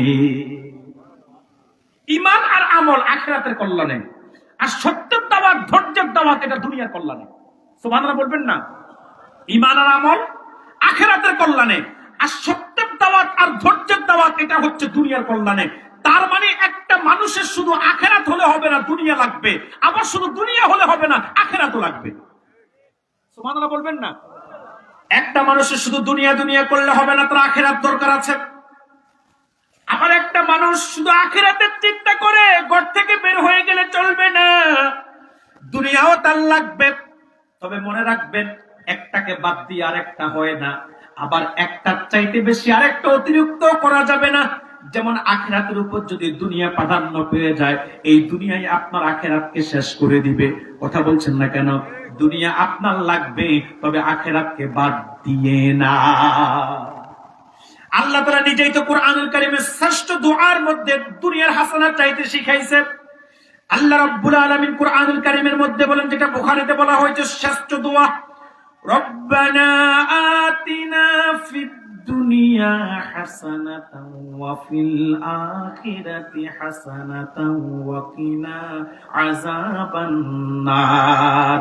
ঈমান আর আমল আখিরাতের কল্যাণে, আর সত্যের দাওয়াত, ধৈর্যের দাওয়াত এটা দুনিয়ার কল্যাণে। সুবহানাল্লাহ বলবেন না? ঈমান আর আমল আখিরাতের কল্যাণে, আর সত্যের দাওয়াত আর ধৈর্যের দাওয়াত এটা হচ্ছে দুনিয়ার কল্যাণে। তার মানে একটা মানুষের শুধু আখিরাত হলে হবে না, দুনিয়া লাগবে। আবার শুধু দুনিয়া হলে হবে না, আখিরাতও লাগবে। সুবহানাল্লাহ বলবেন না? একটা মানুষের শুধু দুনিয়া দুনিয়া করলে হবে না, তার আখিরাত দরকার আছে। আবার একটা মানুষ শুধু আখিরাতের চিন্তা করে ঘর থেকে বের হয়ে গেলে চলবে না, দুনিয়াও তার লাগবে। তবে মনে রাখবেন, একটাকে বাদ দিয়ে আরেকটা হয় না, আবার একটার চাইতে বেশি আরেকটা অতিরিক্ত করা যাবে না। যেমন আখিরাতের উপর যদি দুনিয়া প্রাধান্য পেয়ে যায়, এই দুনিয়ায় আপনার আখিরাতকে শেষ করে দিবে। কথা বলছেন না কেন? দুনিয়া আপনার লাগবে, তবে আখিরাতকে বাদ দিয়ে না। আল্লাহ তাআলা নিজেই তো কুরআনুল কারীমের শ্রেষ্ঠ দুআর মধ্যে দুনিয়ার হাসানাত চাইতে শিখাইছে। আল্লাহ রাব্বুল আলামিন কুরআনুল কারীমের মধ্যে বলেন, যেটা বুখারীতে বলা হয়েছে শ্রেষ্ঠ দোয়া, রব্বানা আতিনা ফিদ দুনিয়া হাসানাতাও ওয়া ফিল আখিরাতি হাসানাতাও ওয়া কিনা আযাবান নার।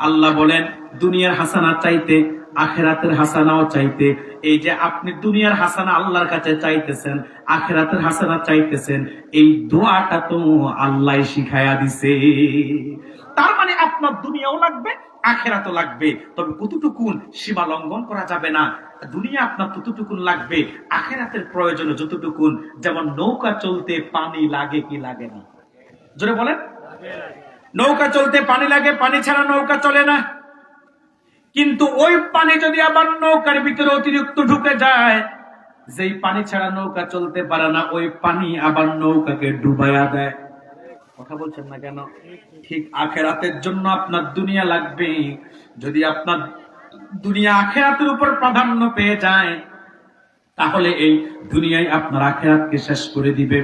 আল্লাহ বলেন, দুনিয়ার হাসানাত চাইতে, আখিরাতের হাসানাও চাইতে। এই যে আপনি দুনিয়ার হাসানা আল্লাহর কাছে চাইতেছেন, আখিরাতের হাসানা চাইতেছেন, এই দোয়াটা তো আল্লাহ শিখায়া দিছে। তার মানে আপনার দুনিয়াও লাগবে, আখিরাতও লাগবে, তবে কতটুকুন সীমা লঙ্ঘন করা যাবে না। দুনিয়া আপনার ততটুকুন লাগবে, আখিরাতের প্রয়োজন যতটুকুন। যেমন নৌকা চলতে পানি লাগে কি লাগে না? জোরে বলেন। নৌকা চলতে পানি লাগে, পানি ছাড়া নৌকা চলে না। কিন্তু ওই পানি যদি আবার নৌকার ভিতরে অতিরিক্ত ঢুকে যায়, যেই পানি ছাড়া নৌকা চলতে পারে না, ওই পানি আবার নৌকাকে ডুবাইয়া দেয়। কথা বলছেন না কেন? ঠিক আখিরাতের জন্য আপনার দুনিয়া লাগবে। যদি আপনার দুনিয়া আখিরাতের উপর প্রাধান্য পেয়ে যায়, তাহলে এই দুনিয়ায় আপনার আখিরাতকে শেষ করে দিবে।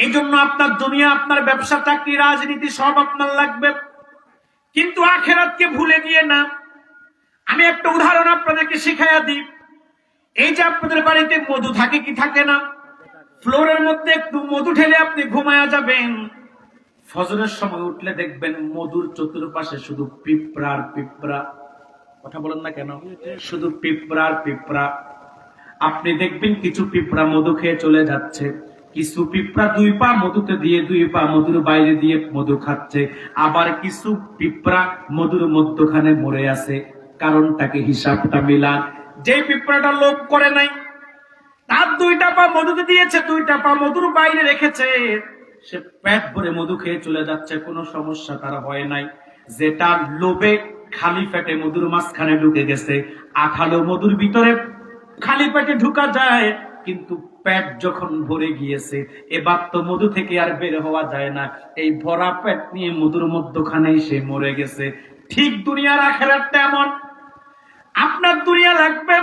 এই জন্য আপনার দুনিয়া, আপনার ব্যবসা, চাকরি, রাজনীতি সব আপনার লাগবে, কিন্তু আখিরাতকে ভুলে গিয়ে না। আমি একটা উদাহরণ আপনাদেরকে শিখাইয়া দিই। এই যে আপনাদের বাড়িতে মধু থাকে কি থাকে না? ফ্লোরের মধ্যে একটু মধু ঢেলে আপনি ঘুমায়া যাবেন, ফজরের সময় উঠলে দেখবেন মধুর চতুর্পাশে শুধু পিঁপড়া আর পিঁপড়া। কথা বলেন না কেন? শুধু পিঁপড়া আর পিঁপড়া। আপনি দেখবেন কিছু পিঁপড়া মধু খেয়ে চলে যাচ্ছে, কিছু পিঁপড়া 2 পা মধুতে দিয়ে 2 পা মধুর বাইরে দিয়ে মধু খাচ্ছে, আবার কিছু পিঁপড়া মধুর মধ্যখানে মরে আছে। কারণটাকে হিসাবটা মিলান। যে পিঁপড়াটা লোভ করে নাই, তার 2টা পা মধুতে দিয়েছে, 2টা পা মধুর বাইরে রেখেছে, সে পেট ভরে মধু খেয়ে চলে যাচ্ছে, কোনো সমস্যা তার হয় নাই। যেটা লোভে খালি পেটে মধুর মাঝখানে ঢুকে গেছে, আঠালো মধুর ভিতরে খালি পেটে ঢুকা যায়, কিন্তু পেট যখন ভরে গিয়েছে, এবার তো মধু থেকে আর বের হওয়া যায় না। এই ভরা পেট নিয়ে মধুর মধ্যখানেই সে মরে গেছে। ঠিক দুনিয়ার আখিরাতটা এমন। আপনার দুনিয়া লাগবে,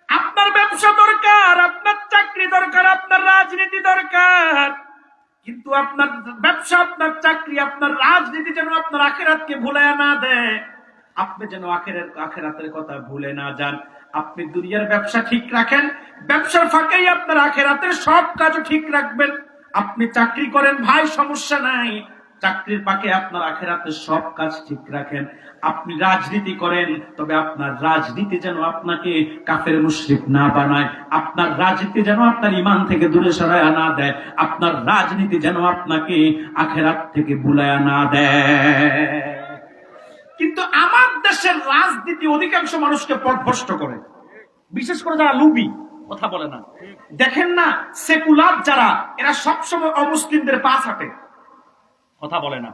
আপনার ব্যবসা দরকার, আপনার চাকরি দরকার, আপনার রাজনীতি দরকার, কিন্তু আপনার ব্যবসা, আপনার চাকরি, আপনার রাজনীতি যেন আপনার আখিরাতকে ভুলায়া না দেয়। আপনি যেন আখিরাতের কথা ভুলে না যান। আপনি দুনিয়ার ব্যবসা ঠিক রাখেন, ব্যবসার ফাঁকেই আপনার আখিরাতের সব কাজও ঠিক রাখবেন। আপনি চাকরি করেন ভাই, সমস্যা নাই, চাকরির ফাঁকে আপনার আখিরাতের সব কাজ ঠিক রাখেন। আপনি রাজনীতি করেন, তবে আপনার রাজনীতি যেন আপনাকে কাফের মুশরিক না বানায়, আপনার রাজনীতি যেন আপনার ঈমান থেকে দূরে সরায়া না দেয়, আপনার রাজনীতি যেন আপনাকে আখিরাত থেকে ভুলায়া না দেয়। কিন্তু আমার দেশের রাজনীতি অধিকাংশ মানুষকে পথভ্রষ্ট করে, বিশেষ করে যারা লুবি, কথা বলে না। দেখেন না, সেকুলার যারা, এরা সবসময় অমুসলিমদের পাশ হাঁটে, কথা বলে না।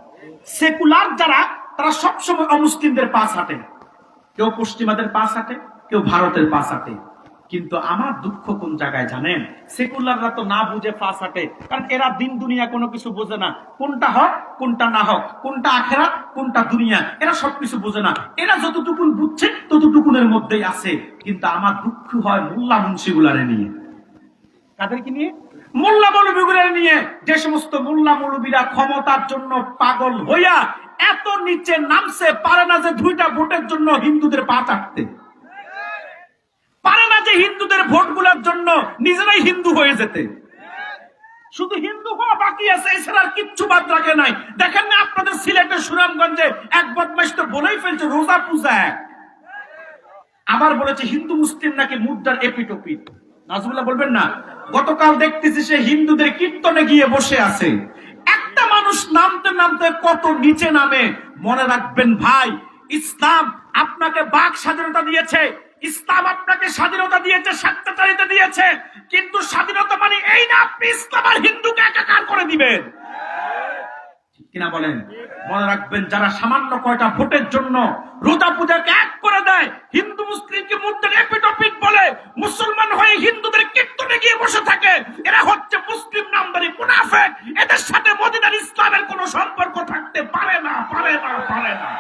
সেকুলার যারা, তারা সবসময় অমুসলিমদের পাশ হাঁটে। কেউ পশ্চিমাদের পাশ হাঁটে, কেউ ভারতের পাশ হাঁটে। কিন্তু আমার দুঃখ কোন জায়গায় জানেন? সেকুলাররা তো না বুঝে ফাঁস হাঁটে, কারণ এরা দিন দুনিয়া কোনো কিছু বোঝে না। কোনটা হক কোনটা না হক, কোনটা আখেরাত কোনটা দুনিয়া, এরা সবকিছু বোঝে না। এরা যতটুকুন বুঝছে ততটুকুনের মধ্যেই আছে। কিন্তু আমার দুঃখ হয় মোল্লা মুন্সিগুলারে নিয়ে। তাদেরকে নিয়ে? মোল্লা মৌলবীগুলারে নিয়ে। যে সমস্ত মোল্লা মৌলবীরা ক্ষমতার জন্য পাগল হইয়া এত নিচে নামছে, পারে না যে 2টা ভোটের জন্য হিন্দুদের পা চাটতে, পারে না যে হিন্দুদের ভোটগুলোর জন্য নিজেরাই হিন্দু হয়ে যেতে। শুধু হিন্দু হওয়া বাকি আছে, এছাড়া আর কিচ্ছু বাদ রাখে নাই। দেখেন না আপনাদের সিলেটের সুনামগঞ্জে এক বদমাইশ তো বলেই ফেলছে রোজা পূজা এক। আবার বলেছে হিন্দু মুসলিম নাকি মুদ্রার এপিটোপিট। নাজমুল্লাহ বলবেন না? গতকাল দেখতেছি সে হিন্দুদের কীর্তনে গিয়ে বসে আছে। একটা মানুষ নামতে নামতে কত নিচে নামে। মনে রাখবেন ভাই, ইসলাম আপনাকে বাক স্বাধীনতা দিয়েছে, ইসলাম আপনাকে স্বাধীনতা দিয়েছে, স্বেচ্ছাচারিতা দিয়েছে। কিন্তু স্বাধীনতা মানে এই না আপনি ইসলাম আর হিন্দুকে একাকার করে দিবেন, ঠিক কিনা বলেন? মনে রাখবেন, যারা সামান্য কয়টা ভোটের জন্য রোজা পূজাকে এক করে দেয়, হিন্দু মুসলিমকে মুদ্রার এপিটোপিট বলে, মুসলমান হয়ে হিন্দুদের কীর্তনে গিয়ে বসে থাকে, এরা হচ্ছে মুসলিম নামধারী মুনাফিক। এদের সাথে মদিনার ইসলামের কোনো সম্পর্ক থাকতে পারে না, পারে না, পারে না।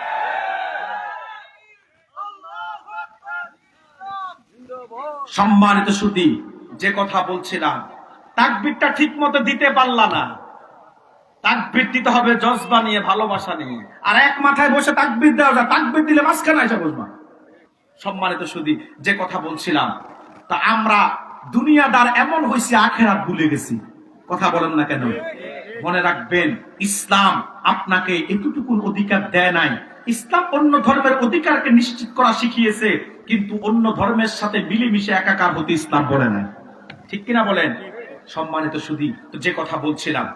সম্মানিত সুধী, যে কথা বলছিলাম, তাকবীরটা ঠিক মতো দিতে পারলা না। তাকবীর দিতে হবে জজবা নিয়ে, ভালোবাসা নিয়ে। আর এক মাথায় বসে তাকবীর দেওয়া যায়, তাকবীর দিলে মাঝখানে এসে বসবা। সম্মানিত সুধী, যে কথা বলছিলাম, তা আমরা দুনিয়াদার এমন হয়েছে আখেরাত ভুলে গেছি। কথা বলেন না কেন? মনে রাখবেন, ইসলাম আপনাকে এতটুকুন অধিকার দেয় নাই। ইসলাম অন্য ধর্মের অধিকারকে নিশ্চিত করা শিখিয়েছে, কিন্তু অন্য ধর্মের সাথে মিলেমিশে একাকার হতে ইসলাম বলে নাই, ঠিক কিনা বলেন? সম্মানিত সুধী, তো যে কথা বলছিলাম,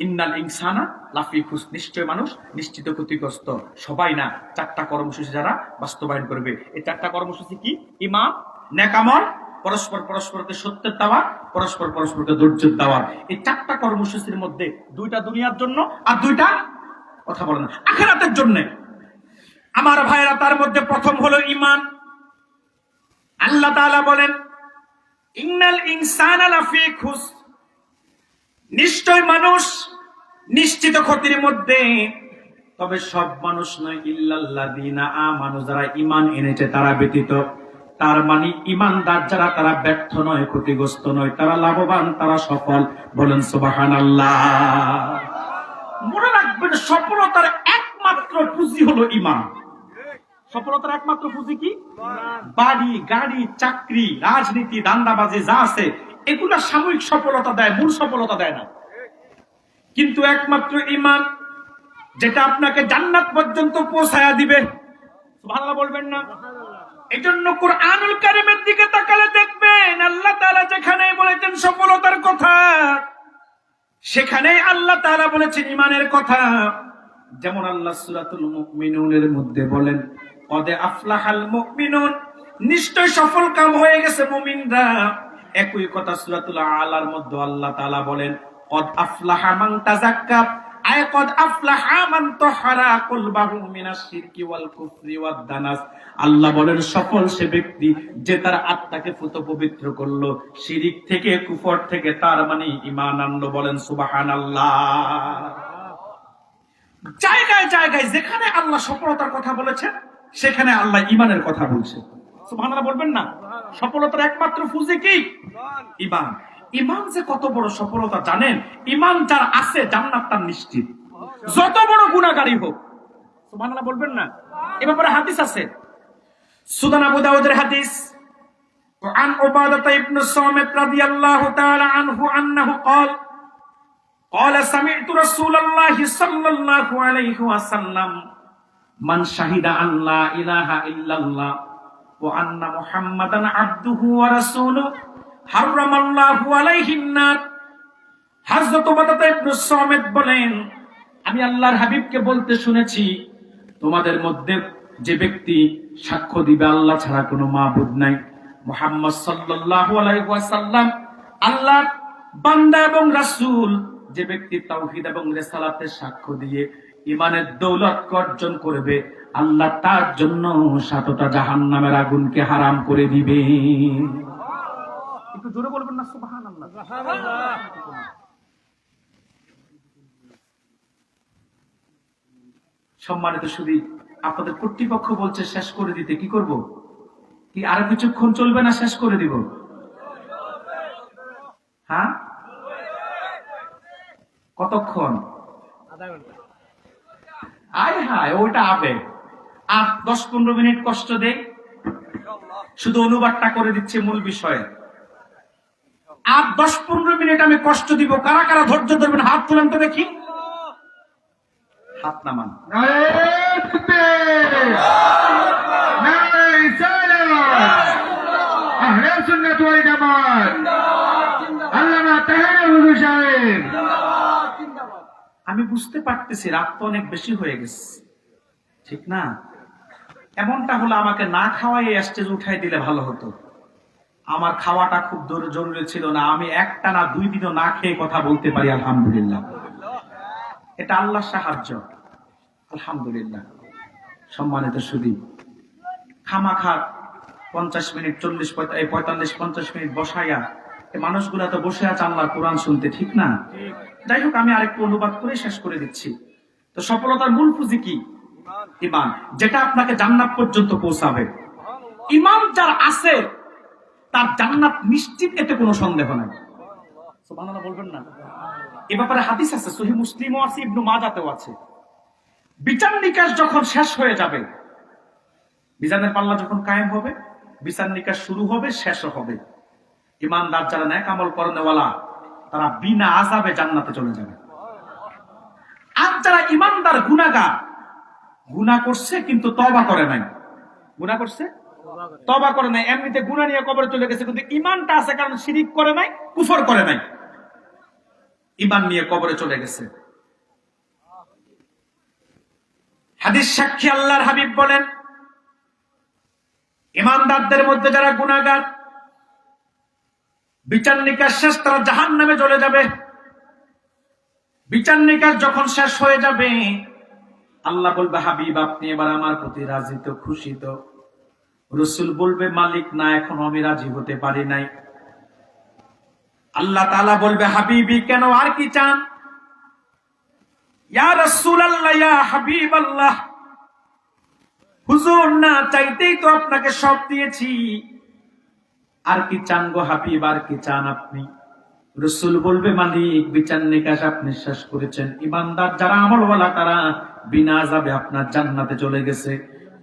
ইন্নাল ইনসানা লাফি খুস, নিশ্চয় মানুষ নিশ্চিত ক্ষতিগ্রস্ত। সবাই না, 4টা কর্মসূচি যারা বাস্তবায়ন করবে। এই 4টা কর্মসূচি কি? ঈমান, নেক আমল, পরস্পর পরস্পরকে সত্যের দাওয়াত, পরস্পর পরস্পরকে ধৈর্যের দাওয়াত। এই 4টা কর্মসূচির মধ্যে 2টা দুনিয়ার জন্য আর 2টা, কথা বলেন, আখিরাতের জন্য। আমার ভাইরা, তার মধ্যে প্রথম হলো ঈমান। আল্লাহ তাআলা বলেন, ইন্নাল ইনসানা লাফি খুস, নিশ্চয় মানুষ নিশ্চিত ক্ষতির মধ্যে। তবে সব মানুষ নয়, ইল্লাল্লাযীনা আমানু, যারা ঈমান এনেছে তারা ব্যতীত। তার মানে ঈমানদার যারা, তারা ব্যর্থ নয়, ক্ষতিগ্রস্ত নয়, তারা লাভবান, তারা সফল। বলেন সুবহানাল্লাহ। মনে রাখবেন, সফলতার একমাত্র পুঁজি হলো ঈমান। সফলতার একমাত্র পুঁজি কি? বাড়ি, গাড়ি, চাকরি, রাজনীতি, দান্দাবাজি যা আছে, এগুলা সাময়িক সফলতা দেয়, মূল সফলতা দেয় না। কিন্তু একমাত্র ঈমান, যেটা আপনাকে জান্নাত পর্যন্ত পৌঁছায়া দিবে। সুবহানাল্লাহ বলবেন না? এই জন্য কুরআনুল কারীমের দিকে তাকালে দেখবেন, আল্লাহ তাআলা যেখানে বলেছেন সফলতার কথা, সেখানে আল্লাহ তাআলা বলেছেন ঈমানের কথা। যেমন আল্লাহ সূরাতুল মুমিনুনের মধ্যে বলেন, কদ আফলাহাল মুমিনুন, নিশ্চয় সফল কাম হয়ে গেছে মুমিনরা। একই কথা সূরাতুল আলার মধ্যে আল্লাহ তাআলা বলেন, কদ আফলাহা মান তাযাক্কা, আয় কদ আফলাহা মান তাহারা কলবাহু মিনাশ শিরকি ওয়াল কুফরি ওয়াদ দানাস। আল্লাহ বলেন, সফল সে ব্যক্তি যে তার আত্মাকে পুত পবিত্র করলো শিরিক থেকে, কুফর থেকে, তার মানে ঈমান আনলো। বলেন সুবহানাল্লাহ। জায়গায় জায়গায় যেখানে আল্লাহ সফলতার কথা বলেছেন, সেখানে আল্লাহ ঈমানের কথা বলছে। সুবহানাল্লাহ বলবেন না? সফলতার একমাত্র পুঁজি কি? ঈমান। ঈমান যে কত বড় সফলতা জানেন? ঈমান যার আছে, জান্নাত তার নিশ্চিত, যত বড় গুনাহগারী হোক। সুবহানাল্লাহ বলবেন না? এ ব্যাপারে হাদিস আছে, সুনান আবু দাউদের হাদিস। আন উবাদাহ ইবনে সামিত রাদিয়াল্লাহু তাআলা আনহু আন্নাহু ক্বাল قال سمعت رسول الله صلى الله عليه وسلم من شهد أن لا إله إلا الله وأن محمدا عبده ورسوله حرم الله عليه النار। হযরত উবাদাহ ইবনে সামিত বলেন, আমি আল্লাহর হাবিবকে বলতে শুনেছি, তোমাদের মধ্যে যে ব্যক্তি সাক্ষ্য দিবে আল্লাহ ছাড়া কোনো মাবুদ নাই, মুহাম্মদ সাল্লাল্লাহু আলাইহি ওয়াসাল্লাম আল্লাহর বান্দা এবং রাসূল, যে ব্যক্তি তাওহীদ এবং রিসালাতের সাক্ষ্য দিয়ে ঈমানের দৌলত অর্জন করবে, আল্লাহ তার জন্য 7টা জাহান্নামের আগুনকে হারাম করে দিবে। একটু জোরে বলবেন না সুবহানাল্লাহ। সম্মানিত শুধু আপনাদের কর্তৃপক্ষ বলছে শেষ করে দিতে, কি করব? কি আরো কিছুক্ষণ চলবে না শেষ করে দিব? হ্যাঁ, কতক্ষণ? আয় হায়, ওইটা আবেগ। আর 10-15 মিনিট কষ্ট দেই, শুধু অনুবাদটা করে দিচ্ছে মূল বিষয়ে। আর 10-15 মিনিট আমি কষ্ট দিব। কারা কারা ধৈর্য ধরবেন হাত তুলেন তো দেখি। হাত নামান। নারে তাকবীর, নারে রিসালাত, আহলে সুন্নাত ওয়াল জামাত, আল্লামা তাহের হুজুর সাহেব। আমি বুঝতে পারতেছি রাত তো অনেক বেশি হয়ে গেছে, ঠিক না? এমনটা হলো আমাকে না খাওয়াই স্টেজ উঠাই দিলে ভালো হতো। আমার খাওয়াটা খুব জরুরি ছিল না। আমি একটানা 2 দিনও না খেয়ে কথা বলতে পারি, আলহামদুলিল্লাহ। এটা আল্লাহর সাহায্য, আলহামদুলিল্লাহ। সম্মানিত সুধী, খামাখা 50 মিনিট 45-50 মিনিট বসাইয়া এই মানুষগুলা তো বসে আছে আল্লাহর কোরআন শুনতে, ঠিক না? যাই হোক, আমি আরেকটু অনুবাদ করে শেষ করে দিচ্ছি। তো সফলতার মূল পুঁজি কি? ঈমান, যেটা আপনাকে জান্নাত পর্যন্ত পৌঁছাবে। ঈমান যার আছে তার জান্নাত নিশ্চিত, এতে কোনো সন্দেহ নাই। সুবহানাল্লাহ বলবেন না? এ ব্যাপারে হাদিস আছে, সহিহ মুসলিমও আছে, ইবনে মাজাতেও আছে। বিচার নিকাশ যখন শেষ হয়ে যাবে, মিজানের পাল্লা যখন কায়েম হবে, বিচার নিকাশ শুরু হবে, শেষও হবে, ঈমানদার যারা নেক আমল করেনেওয়ালা তারা বিনা আযাবে জান্নাতে চলে যাবে। আর যারা ঈমানদার গুনাহগার, গুনাহ করছে কিন্তু তওবা করে নাই, গুনাহ করছে তওবা করে নাই, এমনিতে গুনাহ নিয়ে কবরে চলে গেছে, কিন্তু ঈমানটা আছে, কারণ শিরিক করে নাই, কুফর করে নাই, ঈমান নিয়ে কবরে চলে গেছে। হাদিস সাক্ষী আল্লাহর হাবিব বলেন, ঈমানদারদের মধ্যে যারা গুনাহগার, বিচার নিকাশ শেষ, তারা জাহান্নামে চলে যাবে। বিচার নিকাশ যখন শেষ হয়ে যাবে, আল্লাহ বলবে, হাবিব আপনি এবার আমার প্রতি রাজি তো, খুশি তো? রাসূল বলবে, মালিক না, এখন আমি রাজি হতে পারি নাই। আল্লাহ তাআলা বলবে, হাবিবি কেন, আর কি চান? ইয়া রাসূলুল্লাহ, ইয়া হাবিবাল্লাহ, হুজুর না চাইতেই তো আপনাকে সব দিয়েছি, আর কি চান গো হাবিব, আর কি চান আপনি? রাসূল বলবে, মালিক বিচার নিকাশ আপনি শেষ করেছেন, ঈমানদার যারা আমলওয়ালা তারা বিনা আযাবে আপনার জান্নাতে চলে গেছে,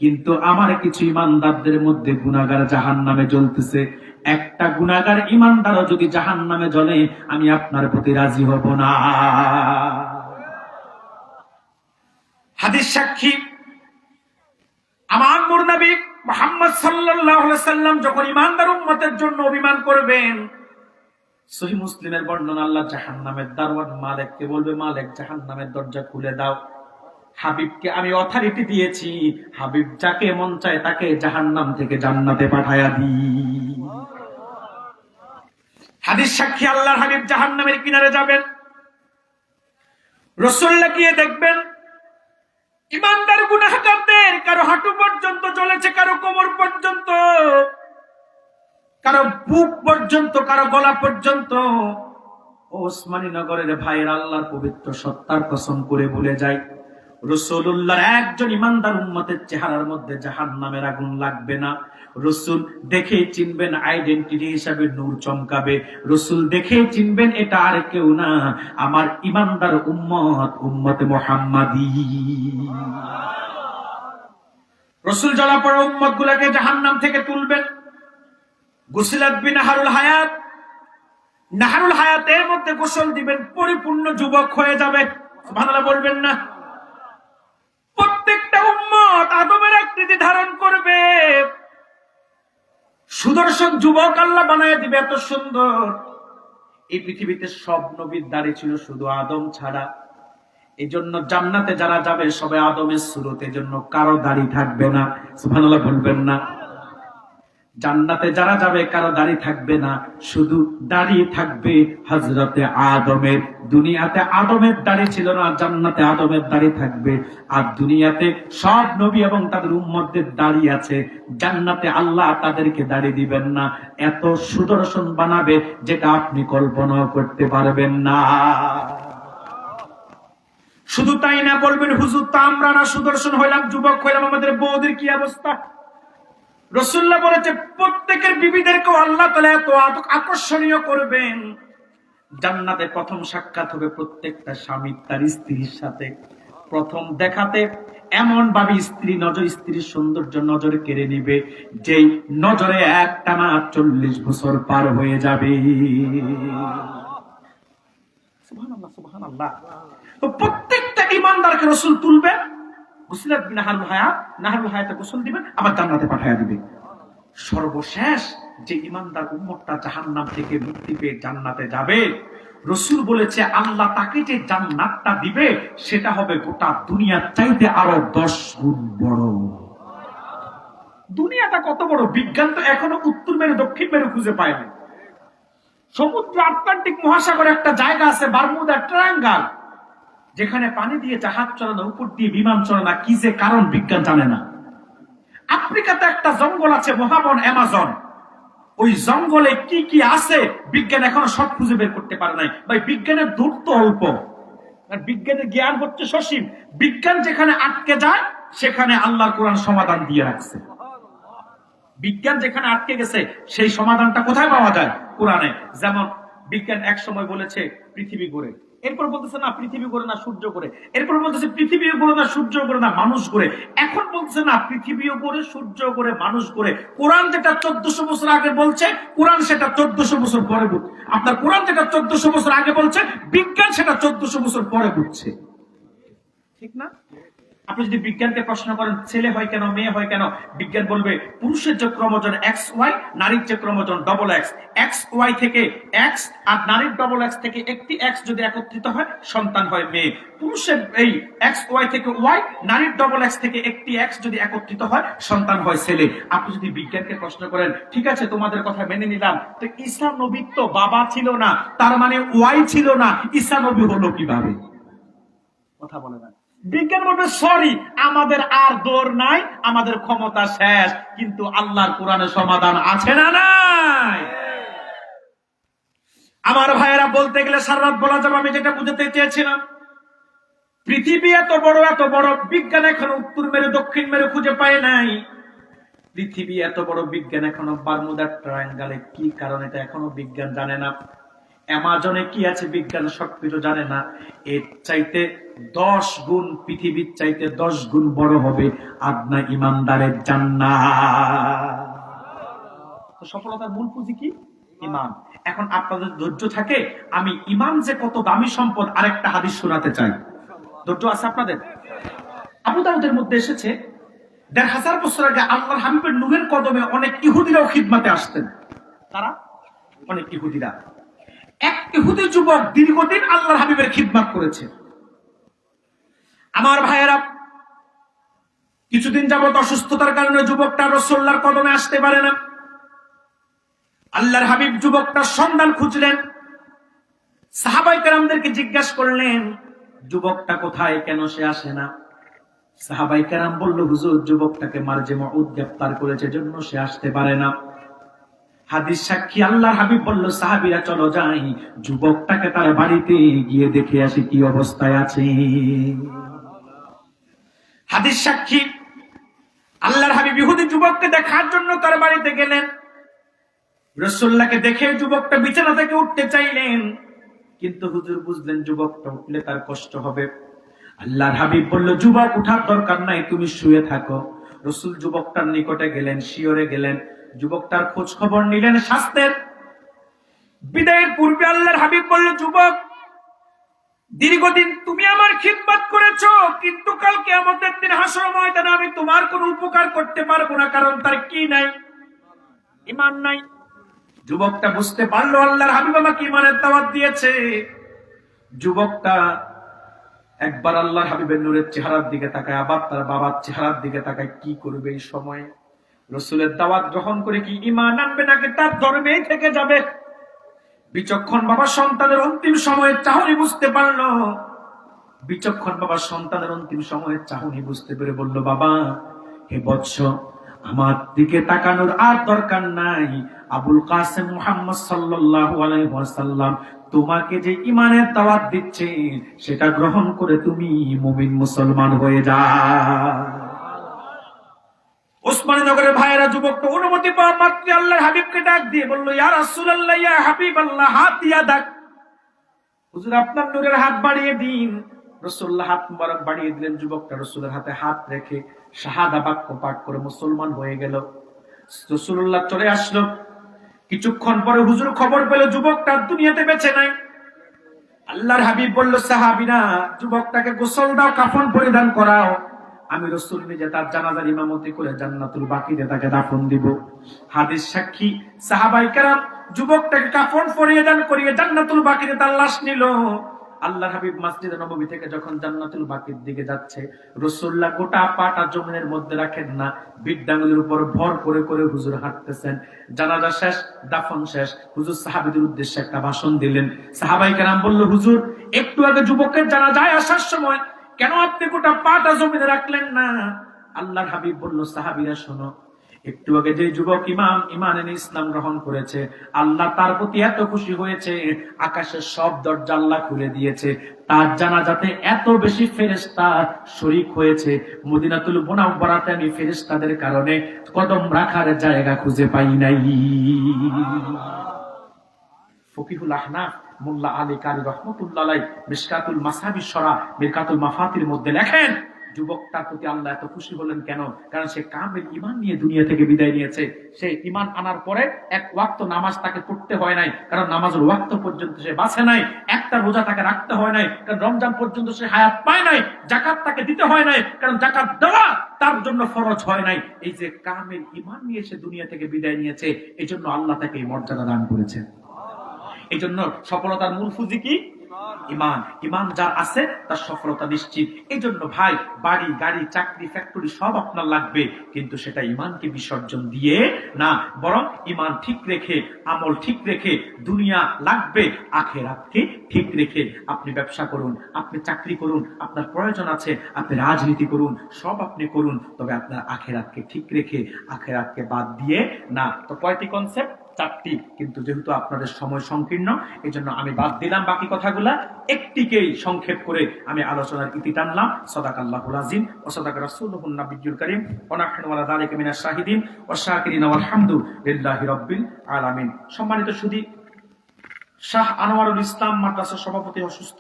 কিন্তু আমার কিছু ঈমানদারদের মধ্যে গুনাহগার জাহান্নামে জ্বলতেছে। একটা গুনাহগার ঈমানদারও যদি জাহান্নামে জ্বলে, আমি আপনার প্রতি রাজি হব না। হাদিস সাক্ষী আমার নূর নবী মুহাম্মদ সাল্লাল্লাহু আলাইহি ওয়াসাল্লাম যখন ঈমানদার উম্মতের জন্য অভিমান করবেন, সহিহ মুসলিমের বর্ণনা, আল্লাহ জাহান্নামের দারওয়ান মালিককে বলবে, মালিক জাহান্নামের দরজা খুলে দাও। হাবিবকে আমি অথরিটি দিয়েছি, হাবিব যাকে মন চায় তাকে জাহান্নাম থেকে জান্নাতে পাঠায়া দিই। হাদিস সাক্ষী আল্লাহর হাবিব জাহান্নামের কিনারে যাবেন, রাসূলুল্লাহ গিয়ে দেখবেন ঈমানদার গুনাহগারদের কারো হাঁটু পর্যন্ত চলেছে, কারো কোমর পর্যন্ত, কারো বুক পর্যন্ত, কারো গলা পর্যন্ত। ওসমানী নগরের ভাইয়ের, আল্লাহর পবিত্র সত্তার কসম করে বলে যায়, রাসূলুল্লাহর একজন ঈমানদার উম্মতের চেহারার মধ্যে জাহান্নামের আগুন লাগবে না। রাসূল দেখেই চিনবেন, আইডেন্টিটি হিসাবে নূর চমকাবে। রাসূল দেখেই চিনবেন, এটা আর কেউ না, আমার ঈমানদার উম্মত, উম্মতে মুহাম্মাদী। রাসূল জ্বলা পড়া উম্মত গুলাকে জাহান্নাম থেকে তুলবেন। গুসিলাত বিনাহারুল হায়াত, নাহারুল হায়াতের মধ্যে গোসল দিবেন, পরিপূর্ণ যুবক হয়ে যাবে। সুবহানাল্লাহ বলবেন না? প্রত্যেকটা উম্মত আদমের আকৃতি ধারণ করবে, সুদর্শন যুবক আল্লাহ বানায় দিবে, এত সুন্দর। এই পৃথিবীতে সব নবীর দাড়ি ছিল, শুধু আদম ছাড়া। এই জন্য জান্নাতে যারা যাবে সবাই আদমের সুরত, এই জন্য কারো দাড়ি থাকবে না। সুবহানাল্লাহ বলবেন না? জান্নাতে যারা যাবে কারো দাড়ি থাকবে না, শুধু দাড়ি থাকবে হযরতে আদমের। দুনিয়াতে আদমের দাড়ি ছিল না, জান্নাতে আদমের দাড়ি থাকবে। আর দুনিয়াতে সব নবী এবং তাদের উম্মতদের দাড়ি আছে, জান্নাতে আল্লাহ তাদেরকে দাড়ি দিবেন না। এত সুদর্শন বানাবে যেটা আপনি কল্পনাও করতে পারবেন না। শুধু তাই না, বলবেন হুজুর তা আমরা না সুদর্শন হইলাম, যুবক হইলাম, আমাদের বউদের কি অবস্থা? রাসূলুল্লাহ বলেছে প্রত্যেকের বিবিদেরকেও আল্লাহ তাআলা এত আকর্ষণীয় করবেন। জান্নাতে প্রথম সাক্ষাৎ হবে প্রত্যেকটা স্বামী তার স্ত্রীর সাথে। প্রথম দেখাতে এমন ভাবে স্ত্রীর সৌন্দর্য নজরে কেড়ে নিবে, যেই নজরে একটানা 40 বছর পার হয়ে যাবে। সুবহানাল্লাহ, সুবহানাল্লাহ। তো প্রত্যেকটা ঈমানদারকে রাসূল তুলবেন, গোসলের নাহরুল হায়াতে গোসল দিবেন, আবার জান্নাতে পাঠিয়ে দিবেন। সর্বশেষ যে ঈমানদার উম্মতটা জাহান্নাম থেকে মুক্তি পেয়ে জান্নাতে যাবে, রাসূল বলেছে আল্লাহ তাকে যে জান্নাতটা দিবে সেটা হবে গোটা দুনিয়ার চাইতে আরো 10 গুণ বড়। দুনিয়াটা কত বড়, বিজ্ঞান তো এখনো উত্তর মেরু দক্ষিণ মেরু খুঁজে পায়নি। সমুদ্র আটলান্টিক মহাসাগরে একটা জায়গা আছে বারমুদা ট্রায়াঙ্গল, যেখানে পানি দিয়ে জাহাজ চলানো, উপর দিয়ে বিমান চলানো, কি যে কারণ বিজ্ঞান জানে না। আফ্রিকাতে একটা জঙ্গল আছে মহাবন অ্যামাজন, ওই জঙ্গলে কি কি আছে বিজ্ঞান এখনো সব খুঁজে বের করতে পারে নাই। ভাই বিজ্ঞানের দূরত্ব অল্প, আর বিজ্ঞানের জ্ঞান হচ্ছে সসীম। বিজ্ঞান যেখানে আটকে যায় সেখানে আল্লাহর কোরআন সমাধান দিয়ে রাখছে। বিজ্ঞান যেখানে আটকে গেছে সেই সমাধানটা কোথায় পাওয়া যায়? কোরআনে। যেমন বিজ্ঞান এক সময় বলেছে পৃথিবী ঘোরে, এরপর বলতেছে না পৃথিবী ঘোরে না সূর্য ঘোরে, এরপর বলতেছে পৃথিবীও ঘোরে না সূর্য ঘোরে না মানুষ ঘোরে, এখন বলতেছে না পৃথিবীও ঘোরে সূর্য ঘোরে মানুষ ঘোরে। কোরআন যেটা 1400 বছর আগে বলছে, কোরআন সেটা 1400 বছর পরে আপনার কোরআন যেটা 1400 বছর আগে বলছে, বিজ্ঞান সেটা 1400 বছর পরে বুঝছে। ঠিক না? আপনি যদি বিজ্ঞানকে প্রশ্ন করেন ছেলে হয় কেন মেয়ে হয় কেন, বিজ্ঞান বলবে পুরুষের যে ক্রোমোজোম XY, নারীর যে ক্রোমোজোম XX, XY থেকে X আর নারীর XX থেকে একটি X যদি একত্রিত হয় সন্তান হয় মেয়ে। পুরুষের এই XY থেকে Y, নারীর XX থেকে একটি X যদি একত্রিত হয় সন্তান হয় ছেলে। আপনি যদি বিজ্ঞানকে প্রশ্ন করেন ঠিক আছে তোমাদের কথা মেনে নিলাম, তো ঈসা নবীর তো বাবা ছিল না, তার মানে Y ছিল না, ঈসা নবী হলো কিভাবে? কথা বলে না। বিজ্ঞান বলবে সরি আমাদের আর দৌড় নাই, আমাদের ক্ষমতা শেষ। কিন্তু আল্লাহর কোরআনে সমাধান আছে না নাই? আমার ভাইয়েরা বলতে গেলে সারা রাত বলা যাবে। আমি যেটা বুঝাতে চেয়েছিলাম, পৃথিবী এত বড়, বিজ্ঞান এখনো উত্তর মেরু দক্ষিণ মেরু খুঁজে পায় নাই। পৃথিবী এত বড়, বিজ্ঞান এখনো বারমুদা ট্রায়াঙ্গলে কি কারণ এটা এখনো বিজ্ঞান জানে না। অ্যামাজনে কি আছে বিজ্ঞান সবকিছু জানে না। এর চাইতে 10 গুণ, পৃথিবীর চাইতে 10 গুণ বড় হবে আদনা ইমানদারের জান্নাত। সফলতার মূল পুঁজি কি? ঈমান। এখন আপনাদের ধৈর্য থাকে, আমি ঈমান যে কত দামি সম্পদ আরেকটা হাদিস শোনাতে চাই। ধৈর্য আছে আপনাদের? আবু দাউদের মধ্যে এসেছে 1500 বছর আগে আল্লাহর হাবিবের নূরের কদমে অনেক ইহুদিরাও খিদমতে আসতেন। তারা অনেক ইহুদিরা, এক ইহুদি যুবক দীর্ঘদিন আল্লাহর হাবিবের খিদমত করেছে। আমার ভাইয়েরা, কিছুদিন যাবত অসুস্থতার কারণে যুবকটা রাসূলুল্লাহর কদমে আসতে পারে না। আল্লাহর হাবিব যুবকটার সন্ধান খুঁজলেন, সাহাবায়ে কেরামদেরকে জিজ্ঞাসা করলেন যুবকটা কোথায়, কেন সে আসে না? সাহাবায়ে কেরাম বলল হুজুর যুবকটাকে মারজে মাউদ গ্রেফতার করেছে জন্য সে আসতে পারে না। হাদিস সাক্ষী আল্লাহর হাবিব বলল সাহাবীরা চলো যাই যুবকটাকে তার বাড়িতে গিয়ে দেখে আসি কি অবস্থায় আছে। হাদিস সাক্ষী আল্লাহর হাবিব ইহুদি যুবককে দেখার জন্য তার বাড়িতে গেলেন। রাসূলুল্লাহকে দেখে যুবকটা বিছানা থেকে উঠতে চাইলেন, কিন্তু হুজুর বুঝলেন যুবকটা উঠলে তার কষ্ট হবে। আল্লাহর হাবিব বলল যুবক উঠার দরকার নাই, তুমি শুয়ে থাকো। রাসূল যুবকটার নিকটে গেলেন, শিয়রে গেলেন, যুবকটার খোঁজ খবর নিলেন স্বাস্থ্যের। বিদায়ের পূর্বে আল্লাহর হাবিব বলল যুবক দীর্ঘদিন তুমি আমার খিদমত করেছো, কিন্তু কাল কিয়ামতের দিন হাসর ময়দানে আমি তোমার কোনো উপকার করতে পারবো না, কারণ তার কি নাই? ঈমান নাই। যুবকটা বুঝতে পারলো আল্লাহর হাবিব আমাকে ঈমানের দাওয়াত দিয়েছে। যুবকটা একবার আল্লাহর হাবিবের নূরের চেহারার দিকে তাকায়, আবার তার বাবার চেহারার দিকে তাকায়, কি করবে এই সময়ে? রসুলের দাওয়াত গ্রহণ করে কি ঈমান আনবে নাকি তার ধর্মেই থেকে যাবে? বিচক্ষণ বাবা সন্তানের অন্তিম সময়ের চাহনি বুঝতে পারলো। বিচক্ষণ বাবা সন্তানের অন্তিম সময়ের চাহনি বুঝতে পেরে বলল, বাবা হে বৎস, আমার দিকে তাকানোর আর দরকার নাই। আবুল কাসেম মুহাম্মদ সাল্লাল্লাহু আলাইহি ওয়াসাল্লাম তোমাকে যে ঈমানের দাওয়াত দিচ্ছে সেটা গ্রহণ করে তুমি মুমিন মুসলমান হয়ে যাও। ওসমানীনগরের ভাইয়েরা, যুবকটা অনুমতি পাওয়া মাত্র আল্লাহর হাবিবকে ডাক দিয়ে বলল, ইয়া রাসূলুল্লাহ, ইয়া হাবিবাল্লাহ, হাত দিয়া ডাক। হুজুর আপনার নূরের হাত বাড়িয়ে দিন। রাসূলুল্লাহ হাত মুবারক বাড়িয়ে দিলেন। যুবকটা রাসূলের হাতে হাত রেখে শাহাদা বাক্য পাঠ করে মুসলমান হয়ে গেল। রাসূলুল্লাহ চলে আসলো। কিছুক্ষণ পরে হুজুর খবর পেল যুবকটা দুনিয়াতে বেঁচে নাই। আল্লাহর হাবিব বলল, সাহাবীরা, যুবকটাকে গোসল দাও, কাফন পরিধান করাও। আমি রাসূল নিজে তার জানাজার ইমামতি করে জান্নাতুল বাকিতে তাকে দাফন দিব। হাদিস সাক্ষী সাহাবায়ে কেরাম যুবকটাকে কাফন পরিধান করিয়ে জান্নাতুল বাকিতে তার লাশ নিল। আল্লাহর হাবিব মসজিদে নববী থেকে যখন জান্নাতুল বাকির দিকে যাচ্ছে, রাসূলুল্লাহ গোটা পাটা জমিনের মধ্যে রাখেন না, বিদ্যাঙ্গুলের উপর ভর করে করে হুজুর হাঁটতেছেন। জানাজা শেষ, দাফন শেষ, হুজুর সাহাবীদের উদ্দেশ্যে একটা ভাষণ দিলেন। সাহাবায়ে কেরাম বলল, হুজুর একটু আগে যুবকের জানাজায় আসার সময় কেন আপনি গোটা পাটা জমিনে রাখলেন না? আল্লাহর হাবিব বলল, সাহাবীরা শোনো, একটু আগে যে যুবক ঈমান এনে ইসলাম গ্রহণ করেছে, আল্লাহ তার প্রতি এত খুশি হয়েছে, আকাশের সব দরজা আল্লাহ খুলে দিয়েছে। তার জানাজাতে এত বেশি ফেরেশতা শরীক হয়েছে, মদিনাতুল মুনাওয়ারাতে আমি ফেরেশতাদের কারণে কদম রাখার জায়গা খুঁজে পাই নাই। ফকিহুল আহনাফ মোল্লা আলী কারি রহমতুল্লাহ আলাইহি মিশকাতুল মাসাবিস সরা মিরকাতুল মাফাতির মধ্যে লেখেন, যুবকটার প্রতি আল্লাহ এত খুশি হলেন কেন? কারণ সে কামেল ঈমান নিয়ে দুনিয়া থেকে বিদায় নিয়েছে। সে ঈমান আনার পরে এক ওয়াক্ত নামাজ তাকে পড়তে হয় নাই, কারণ নামাজের ওয়াক্ত পর্যন্ত সে বাঁচে নাই। একটা রোজা তাকে রাখতে হয় নাই, কারণ রমজান পর্যন্ত সে হায়াত পায় নাই। যাকাত তাকে দিতে হয় নাই, কারণ যাকাত দেওয়া তার জন্য ফরজ হয় নাই। এই যে কামেল ঈমান নিয়ে সে দুনিয়া থেকে বিদায় নিয়েছে, এই জন্য আল্লাহ তাকে এই মর্যাদা দান করেছেন। এই জন্য সফলতার মূল পুঁজি কি? ঈমান। ঈমান যার আছে তার সফলতা নিশ্চিত। এই জন্য ভাই, বাড়ি, গাড়ি, চাকরি, ফ্যাক্টরি সব আপনার লাগবে, কিন্তু সেটা ঈমানকে বিসর্জন দিয়ে না, বরং ঈমান ঠিক রেখে, আমল ঠিক রেখে, দুনিয়া লাগবে, আখিরাতকে ঠিক রেখে আপনি ব্যবসা করুন, আপনি চাকরি করুন, আপনার প্রয়োজন আছে, আপনি রাজনীতি করুন, সব আপনি করুন, তবে আপনার আখিরাতকে ঠিক রেখে, আখিরাতকে বাদ দিয়ে না। তো কয়টি কনসেপ্ট? চারটি, কিন্তু যেহেতু আপনাদের সময় সংকীর্ণ, এই জন্য আমি বাদ দিলাম বাকি কথাগুলা। একটিকেই সংক্ষেপ করে আমি আলোচনার ইতি টানলাম। সাদাকাল্লাহুল আযীম ওয়া সাদাকা রাসূলুহুন নাবিয়্যুল কারীম ওয়া নাহনু আলা যালিকা মিনাশ শাহিদিন ওয়াশ শাকিরিন ওয়াল হামদুলিল্লাহি রাব্বিল আলামিন। সম্মানিত সুধী, শাহ আনোয়ারুল ইসলাম মাদ্রাসার সভাপতি অসুস্থ।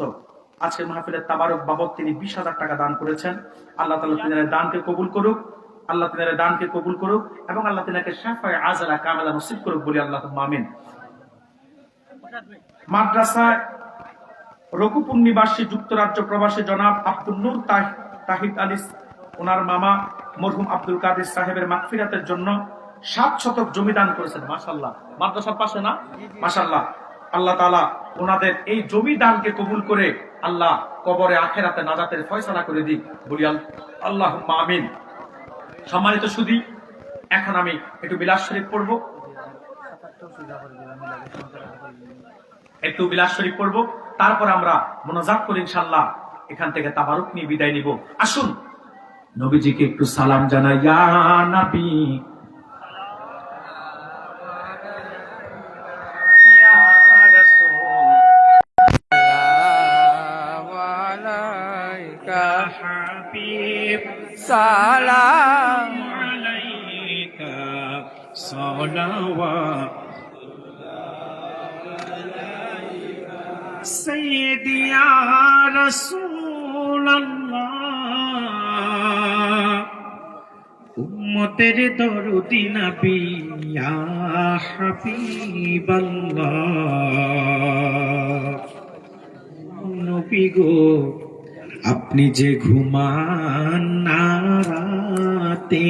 আজকের মাহফিলের তাবারক বাবদ তিনি 20,000 টাকা দান করেছেন। আল্লাহ তাআলা তিনার দানকে কবুল করুক, আল্লাহ তিনার দানকে কবুল করুক, এবং আল্লাহ তিনাকে শাফায়ে আযলা কামেলা নসিব করুক বলি আল্লাহুম্মা আমিন। মাদ্রাসায় রঘুপুর নিবাসী যুক্তরাজ্য প্রবাসী জনাব আব্দুল নূর তাহিদ আলী, ওনার মামা মরহুম আব্দুল কাদের সাহেবের মাগফিরাতের জন্য 7 শতক জমি দান করেছেন। মাশাআল্লাহ, মাদ্রাসার পাশে না? মাশাআল্লাহ। আল্লাহ তাআলা ওনাদের এই জমি দানকে কবুল করে আল্লাহ কবরে আখিরাতে নাজাতের ফয়সালা করে দিক বলি আল্লাহুম্মা আমিন। সম্মানিত সুধী, এখন আমি একটু বিলাস শরীফ পড়ব, তারপর আমরা মুনাজাত করি ইনশাআল্লাহ। এখান থেকে তাবারুক নিয়ে বিদায় নিব। আসুন নবীজিকে একটু সালাম জানাই। ইয়া নবী, ইয়া রাসূল, সালাম আলাইকা হাবিব, সালাম আলাইকা সালাওয়াত সাইয়্যিদি ইয়া রাসূলুল্লাহ, উম্মতের দরদি নবী ইয়া হাবিবাল্লাহ। নবী গো, আপনি যে ঘুমান না রাতে,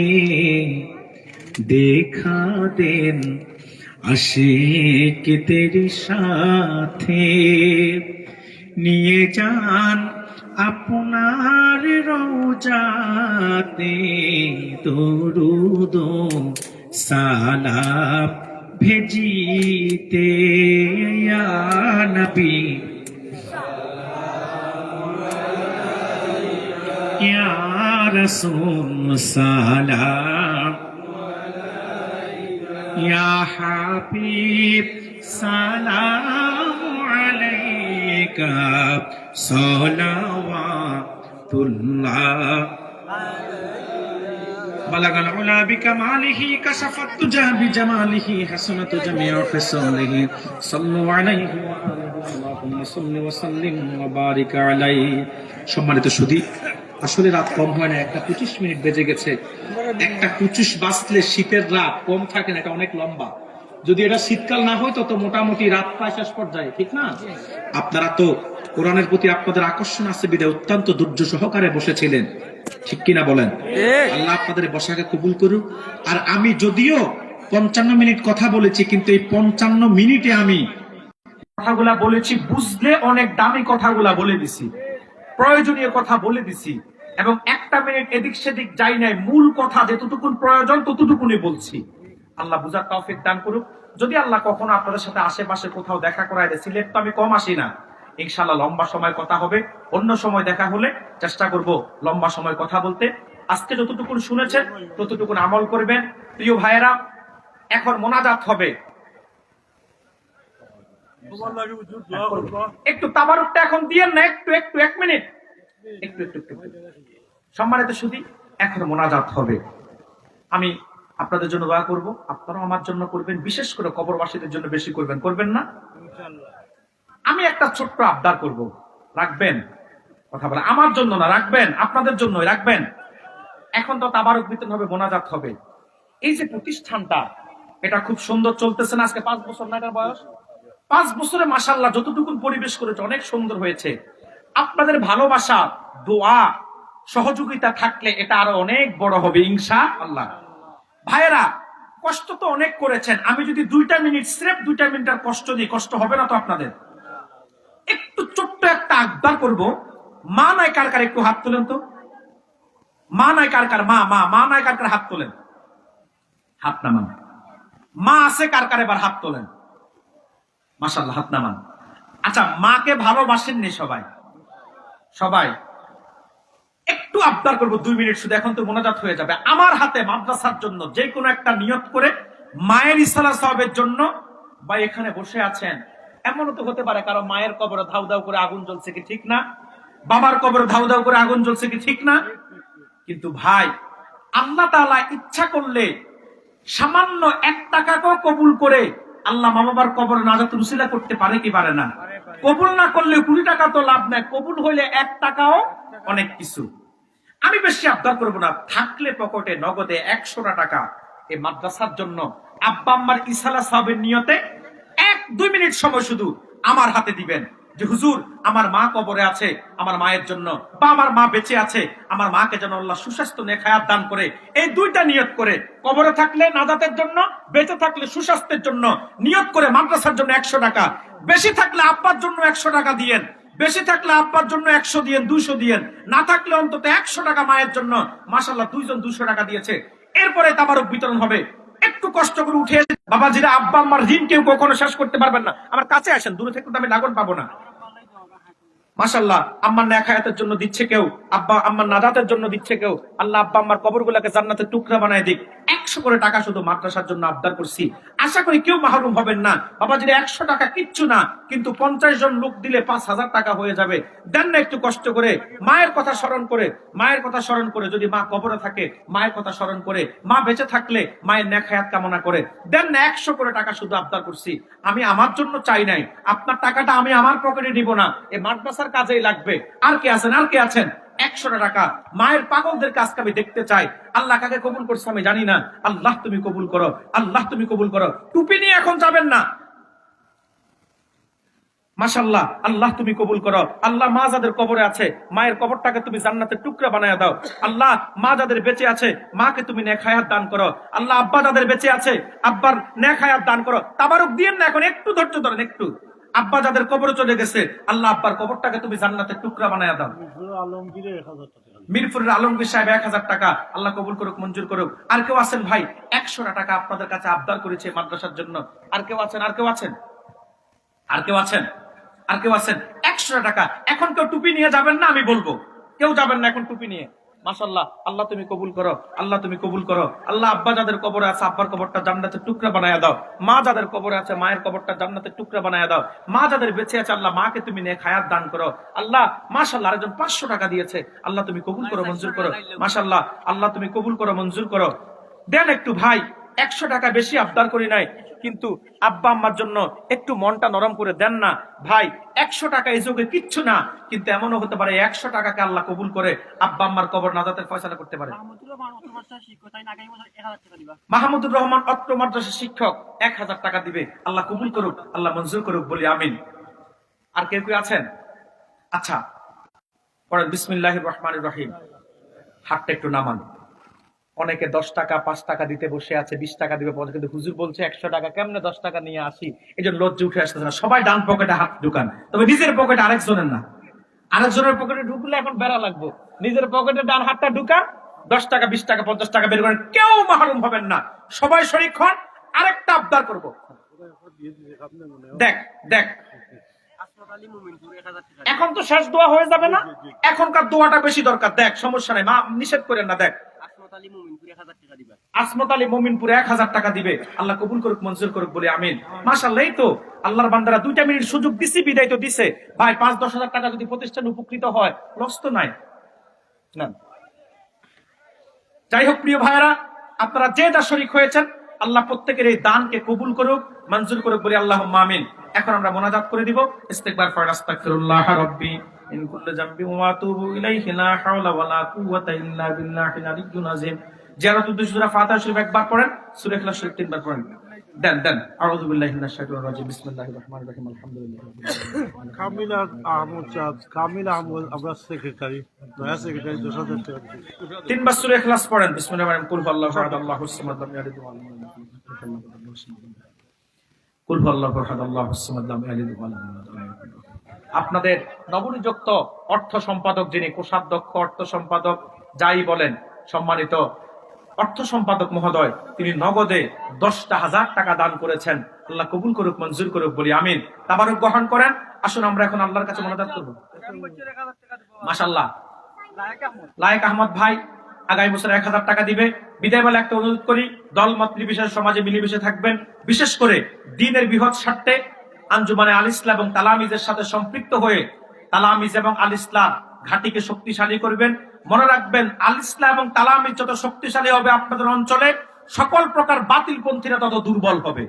দেখা দেন আশিকদের সাথে, নিয়ে যান আপনার রওজাতে দরুদ সালাম ভেজিতে ইয়া নবী ইয়া রাসূল সালাম ইয়া হাবিব সালাম আলাইকা সালাওয়াতুল্লাহ بلغ العلا بكماله كشف الدجى بجماله حسنت جميع خصاله صلوا عليه اللهم صل وسلم وبارك عليه সম্মানিত সুধী, আসলে রাত কম হয় না, 1:25 বেজে গেছে। 1:25 বাজলে শীতের রাত কম থাকে না, এটা অনেক লম্বা। যদি এটা শীতকাল না হয়তো তো মোটামুটি রাত প্রায় শেষ পর্যায়ে, ঠিক না? আপনারা তো কোরআনের প্রতি আপনাদের আকর্ষণ আছে বিধায় অত্যন্ত ধৈর্য সহকারে বসেছিলেন, ঠিক কিনা বলেন? আল্লাহ আপনাদের বসাকে কবুল করুক। আর আমি যদিও 55 মিনিট কথা বলেছি, কিন্তু এই 55 মিনিটে আমি কথাগুলা বলেছি বুঝলে অনেক দামি কথাগুলা বলে দিছি, প্রয়োজনীয় কথা বলে দিছি, এবং 1 মিনিট এদিক সেদিক যাই নাই। মূল কথা যতটুকুন প্রয়োজন ততটুকুনি বলছি। আল্লাহ বুঝার তৌফিক দান করুক। যদি আল্লাহ কখনো আপনাদের সাথে আশেপাশে কোথাও দেখা করায় দেয়, সিলেট তো আমি কম আসি না, ইনশাআল্লাহ লম্বা সময় কথা হবে। অন্য সময় দেখা হলে চেষ্টা করব লম্বা সময় কথা বলতে। আজকে যতটুকুন শুনেছেন ততটুকুন আমল করবেন। প্রিয় ভাইয়েরা, এখন মোনাজাত হবে। একটু তাবারুকটা এখন দিয়েন না, একটু 1 মিনিট, একটু। সম্মানিত সুধী, এখন মোনাজাত হবে। আমি আপনাদের জন্য দোয়া করব, আপনারাও আমার জন্য করবেন, বিশেষ করে কবরবাসীদের জন্য বেশি করবেন, করবেন না? আমি একটা ছোট্ট আবদার করব, রাখবেন? কথা বলে আমার জন্য না, রাখবেন, আপনাদের জন্যই রাখবেন। এখন তো তাবারক বিতরণ হবে, মোনাজাত হবে। এই যে প্রতিষ্ঠানটা, এটা খুব সুন্দর চলতেছে না? আজকে 5 বছর না এটার বয়স? 5 বছরে মাশাআল্লাহ যতটুকু পরিবেশ করেছে অনেক সুন্দর হয়েছে। আপনাদের ভালোবাসা, দোয়া, সহযোগিতা থাকলে এটা আরো অনেক বড় হবে ইনশাআল্লাহ। ভাইয়েরা, কষ্ট তো অনেক করেছেন। আমি যদি 2 মিনিট, স্রেফ 2 মিনিটের কষ্ট দিই, কষ্ট হবে না তো আপনাদের? একটু ছোট্ট একটা আবদার করব। মা নাই কার কার, একটু হাত তোলেন তো। মা নাই কার কার? মা নাই কার কার? হাত তোলেন, হাত নামান। মা আছে কার কার? এবার হাত তোলেন। মাশাআল্লাহ, হাত নামান। আচ্ছা, মাকে ভালোবাসেননি সবাই? সবাই একটু আবদার করবো 2 মিনিট শুধু, এখন তো মোনাজাত হয়ে যাবে। আমার হাতে মাদ্রাসার জন্য যে কোনো একটা নিয়ত করে, মায়ের ইসলাম সাহাবের জন্য, বা এখানে বসে আছেন, এমনও তো হতে পারে কারো মায়ের কবরে ধাউ ধাউ করে আগুন জ্বলছে, কি ঠিক না? বাবার কবরে ধাউ ধাউ করে আগুন জ্বলছে, কি ঠিক না? কিন্তু ভাই, আল্লাহ তাআলা ইচ্ছা করলে সামান্য 1 টাকাকেও কবুল করে আল্লাহ মা বাবার কবরে নাজাতের উসিলা করতে পারে কি পারে না? কবুল না করলে 20 টাকা তো লাভ নাই, কবুল হইলে 1 টাকাও অনেক কিছু। আমি বেশি আবদার করবো না, থাকলে পকেটে নগদে 100টা টাকা এই মাদ্রাসার জন্য আব্বা আম্মার ইসালা সাহাবের নিয়তে 1-2 মিনিট সময় শুধু আমার হাতে দিবেন, যে হুজুর আমার মা কবরে আছে, আমার মায়ের জন্য, বা আমার মা বেঁচে আছে, আমার মাকে যেন আল্লাহ সুস্বাস্থ্য নেখায়াত দান করে। এই 2টা নিয়ত করে, কবরে থাকলে নাজাতের জন্য, বেঁচে থাকলে সুস্বাস্থ্যের জন্য নিয়ত করে মাদ্রাসার জন্য 100 টাকা, বেশি থাকলে আব্বার জন্য 100 টাকা দিয়েন, বেশি থাকলে আব্বার জন্য 100 দিয়েন, 200 দিয়েন, না থাকলে অন্তত 100 টাকা মায়ের জন্য। মাশাআল্লাহ, 2 জন 200 টাকা দিয়েছে। এরপরে তাবারক বিতরণ হবে। একটু কষ্ট করে উঠে বাবাজিরা, আব্বা আম্মার ঋণ কেউ কখনো শেষ করতে পারবেন না। আমার কাছে আসেন, দূরে থেকে তো আমি লাগন পাবো না। মাশাআল্লাহ, আম্মার নেখায়াতের জন্য দিচ্ছে কেউ, আব্বা আম্মার নাজাতের জন্য দিচ্ছে কেউ। আল্লাহ আব্বা আম্মার কবরগুলোকে জান্নাতের টুকরা বানায় দিক। 100 করে টাকা শুধু মাদ্রাসার জন্য আবদার করছি, আশা করি কেউ মাহরুম হবেন না। বাবাজিরা, 100 টাকা কিচ্ছু না, কিন্তু 50 জন লোক দিলে 5000 টাকা হয়ে যাবে। দেন না একটু কষ্ট করে, মায়ের কথা স্মরণ করে, মায়ের কথা স্মরণ করে, যদি মা কবরে থাকে মায়ের কথা স্মরণ করে, মা বেঁচে থাকলে মায়ের নেখায়াত কামনা করে দেন না। 100 করে টাকা শুধু আবদার করছি। আমি আমার জন্য চাই নাই, আপনার টাকাটা আমি আমার পকেটে নিব না, এই মাদ্রাসার কাজেই লাগবে। আর কে আছেন? আর কে আছেন? 100 টাকা। মায়ের পাগলদের কাজকে আমি দেখতে চাই। আল্লাহ কাকে কবুল করছে আমি জানি না, আল্লাহ তুমি কবুল করো, আল্লাহ তুমি কবুল করো। টুপি নিয়ে এখন যাবেন না, মাশাআল্লাহ, আল্লাহ তুমি কবুল করো। আল্লাহ মা যাদের কবরে আছে, মায়ের কবরটাকে তুমি জান্নাতের টুকরা বানায় দাও। আল্লাহ মা যাদের বেঁচে আছে, মাকে তুমি নেক হায়াত দান করো। আল্লাহ আব্বা যাদের বেঁচে আছে, আব্বার নেক হায়াত দান করো। তাবারক দিয়েন না, এখন একটু ধৈর্য ধরেন, একটু আব্বা যাদের কবরে চলে গেছে, আল্লাহ আব্বার কবরটাকে তুমি জান্নাতের টুকরা বানায়া দাও। মিরপুরের আলমগীর সাহেব 1000 টাকা, আল্লাহ কবুল করুক, মঞ্জুর করুক। আর কেউ আছেন ভাই 100 টাকা আপনাদের কাছে আবদার করেছে মাদ্রাসার জন্য? আর কেউ আছেন? আর কেউ আছেন? আর কেউ আছেন? আর কেউ আছেন? 100 টাকা। এখন কেউ টুপি নিয়ে যাবেন না, আমি বলবো কেউ যাবেন না এখন টুপি নিয়ে। মাশাআল্লাহ, আল্লাহ তুমি কবুল করো, আল্লাহ তুমি কবুল করো। আল্লাহ আব্বা যাদের কবরে আছে আব্বার কবরটা জান্নাতের টুকরা বানায়া দাও। মা যাদের কবরে আছে মায়ের কবরটা জান্নাতের টুকরা বানায়া দাও। মা যাদের বেঁচে আছে আল্লাহ মাকে তুমি নেক হায়াত দান করো। আল্লাহ মাশাআল্লাহ আরেকজন 500 টাকা দিয়েছে, আল্লাহ তুমি কবুল করো, মঞ্জুর করো। মাশাআল্লাহ, আল্লাহ তুমি কবুল করো, মঞ্জুর করো। দেন একটু ভাই, 100 টাকা বেশি আবদার করি নাই, কিন্তু আব্বা আম্মার জন্য একটু মনটা নরম করে দেন না ভাই। 100 টাকা এই যুগে কিচ্ছু না, কিন্তু এমনও হতে পারে 100 টাকাকে আল্লাহ কবুল করে আব্বা আম্মার কবর নাজাতের ফয়সালা করতে পারে। মাহমুদুর রহমান অত্র মাদ্রাসার শিক্ষক 1000 টাকা দিবে, আল্লাহ কবুল করুক, আল্লাহ মঞ্জুর করুক, বলি আমিন। আর কেউ কেউ আছেন? আচ্ছা পড়েন বিসমিল্লাহির রহমানির রহিম। হাতটা একটু নামান। অনেকে 10 টাকা 5 টাকা দিতে বসে আছে, 20 টাকা দিবে, কিন্তু হুজুর বলছে 100 টাকা, কেমনে 10 টাকা নিয়ে আসি? এই জন্য লজ্জা উঠে আসতেছে না। সবাই ডান পকেটে হাত ঢুকান, তবে নিজের পকেটে, আরেকজনের না। আরেকজনের পকেটে ঢুকলে এখন বেড়া লাগবো। নিজের পকেটে ডান হাতটা ঢুকান, 10 টাকা 20 টাকা 50 টাকা বের করেন, কেউ মাহরুম হবেন না। সবাই শরীক হন। আরেকটা আবদার করব, দেখ দেখ এখন তো শেষ দোয়া হয়ে যাবে না, এখনকার দোয়াটা বেশি দরকার। দেখ সমস্যা নাই, মা নিষেধ করেন না। দেখ আসমত আলী মুমিনপুরে 1000 টাকা দিবে, আল্লাহ কবুল করুক, মঞ্জুর করুক, বলি আমিন। মাশাআল্লাহ, এই তো আল্লাহর বান্দারা 2 মিনিট সুযোগ দিছি, বিদায় তো দিছে ভাই। 5-10 হাজার টাকা যদি প্রতিষ্ঠান উপকৃত হয়, লস তো নাই না। যাই হোক প্রিয় ভাইরা, আপনারা যে যা শরীক হয়েছেন, আল্লাহ প্রত্যেকের এই দানকে কবুল করুক, মঞ্জুর করুক, বলি আল্লাহুম্মা আমিন। এখন আমরা মোনাজাত করে দিব। ইস্তিগফার পড়েন, আস্তাগফিরুল্লাহ রাব্বি মিন কুল্লি যামবিন ওয়া আতুবু ইলাইহি, লা হাওলা ওয়ালা কুওয়াতা ইল্লা বিল্লাহিল আলিয়্যিল আযীম। জিয়ারাতুদ দুসূরা ফাতিহা শরীফ একবার পড়েন, সূরা ইখলাস শরীফ 3 বার পড়েন। দেন আউযু বিল্লাহি মিনাশ শাইতানির রাজিম, বিসমিল্লাহির রহমানির রহিম, আলহামদুলিল্লাহ। কামিল আহমদ চাঁদ, কামিল আহমদ, আমরা সেক্রেটারি, নয়া সেক্রেটারি 10,000 টাকা। 3 বার সূরা ইখলাস পড়েন, বিসমিল্লাহির রহমানির রহিম, কুল হুয়াল্লাহু আহাদ, আল্লাহুস সামাদ, লাম ইয়ালিদ ওয়া লাম ইউলাদ, কুল হুয়াল্লাহু আহাদ, আল্লাহুস সামাদ, লাম ইয়ালিদ ওয়া লাম ইউলাদ। আপনাদের নবনিযুক্ত অর্থ সম্পাদক, যিনি কোষাধ্যক্ষ, অর্থ সম্পাদক যাই বলেন, সম্মানিত অর্থ সম্পাদক মহোদয়, তিনি নগদে 10,000 টাকা দান করেছেন। আল্লাহ কবুল করুক, মঞ্জুর করুক, বলি আমিন। তাবারুক গ্রহণ করেন। আসুন আমরা এখন আল্লাহর কাছে মোনাজাত করব। মাশাআল্লাহ, লায়েক আহমদ ভাই আগামী বছর 1000 টাকা দিবে। বিদায় বেলা একটা অনুরোধ করি, দল মত নির্বিশেষে সমাজে মিলেমিশে থাকবেন। বিশেষ করে দ্বীনের বৃহৎ স্বার্থে আঞ্জুমানে আল ইসলাম এবং তালামিজের সাথে সম্পৃক্ত হয়ে তালামিজ এবং আল ইসলাম ঘাটিকে শক্তিশালী করবেন। মনে রাখবেন, আল ইসলাম এবং তালামিজ যত শক্তিশালী হবে, আপনাদের অঞ্চলে সকল প্রকার বাতিল পন্থীরা তত দুর্বল হবে।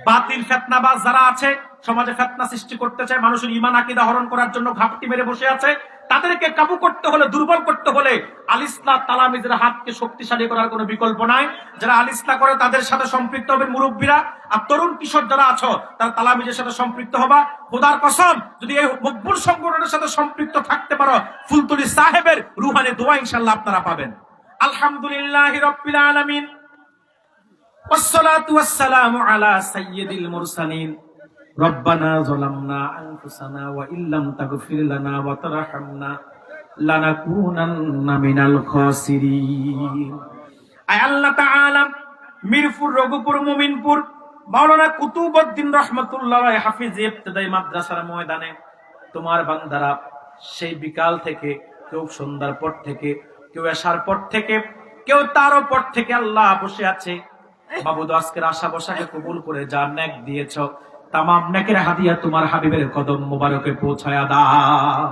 বাতিল ফিতনাবাজ যারা আছে, সমাজে ফিতনা সৃষ্টি করতে চায়, মানুষের ঈমান আকীদা হরণ করার জন্য ঘাপটি মেরে বসে আছে, তাদেরকে কাবু করতে হলে, দুর্বল করতে হলে আল ইসলাম তালামিজের হাতকে শক্তিশালী করার কোনো বিকল্প নাই। যারা আল ইসলাম করে তাদের সাথে সম্পৃক্ত হবেন মুরব্বীরা, আর তরুণ কিশোর যারা আছো তারা তালামিজের সাথে সম্পৃক্ত হবা। খোদার কসম, যদি এই মকবুল সংগঠনের সাথে সম্পৃক্ত থাকতে পারো, ফুলতলি সাহেবের রুহানি দোয়া ইনশাআল্লাহ আপনারা পাবেন। আলহামদুলিল্লাহি রাব্বিল আলামিন, ওয়াসসালাতু ওয়াসসালামু আলা সাইয়্যিদিল মুরসালিন। রব্বানা যালামনা আনফুসানা ওয়া ইল্লাম তাগফির লানা ওয়া তারহামনা লানাকুনান্না মিনাল খাসিরিন। আয় আল্লাহ তাআলা, মিরপুর, রঘুপুর, মুমিনপুর মাওলানা কুতুবউদ্দিন রাহমাতুল্লাহ হাফিজ ইবতেদায়ী মাদ্রাসার ময়দানে তোমার বান্দারা সেই বিকাল থেকে, কেউ সন্ধ্যার পর থেকে, কেউ আসার পর থেকে, কেউ তারও পর থেকে আল্লাহ বসে আছে। মাবুদ, আজকের আশা বসাকে কবুল করে যা নেক দিয়েছ, তামাম নেকের হাদিয়া তোমার হাবিবের কদম মোবারকে পৌঁছায়া দাও।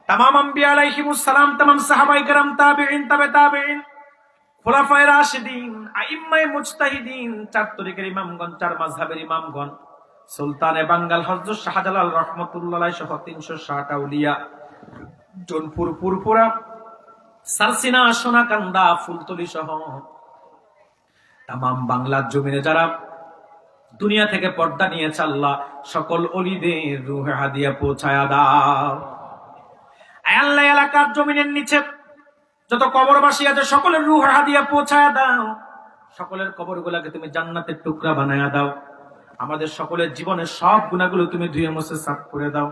তামাম আম্বিয়া আলাইহিমুস সালাম, তামাম সাহাবায়ে কেরাম, তাবেঈন, তাবে তাবেঈন, খুলাফায়ে রাশিদিন, আইম্মায়ে মুজতাহিদিন, 4 তরিকার ইমামগণ, 4 মাযহাবের ইমামগণ, সুলতানে বাঙ্গাল হযরত শাহজালাল রাহমাতুল্লাহ আলাইহি সহ 360 আউলিয়া, জোনপুর, পুরপুরা, সারসিনা, সোনাকান্দা, ফুলতলি সহ তামাম বাংলার জমিনে যারা দুনিয়া থেকে পর্দা নিয়েছে, আল্লাহ সকল ওলিদের রূহে হাদিয়া পৌঁছায়া দাও। আয় আল্লাহ, এলাকার জমিনের নিচে যত কবরবাসী আছে সকলের রূহে হাদিয়া পৌঁছায়া দাও। সকলের কবরগুলোকে তুমি জান্নাতের টুকরা বানায়া দাও। আমাদের সকলের জীবনের সব গুণাগুলো তুমি ধুয়ে মুছে সাফ করে দাও।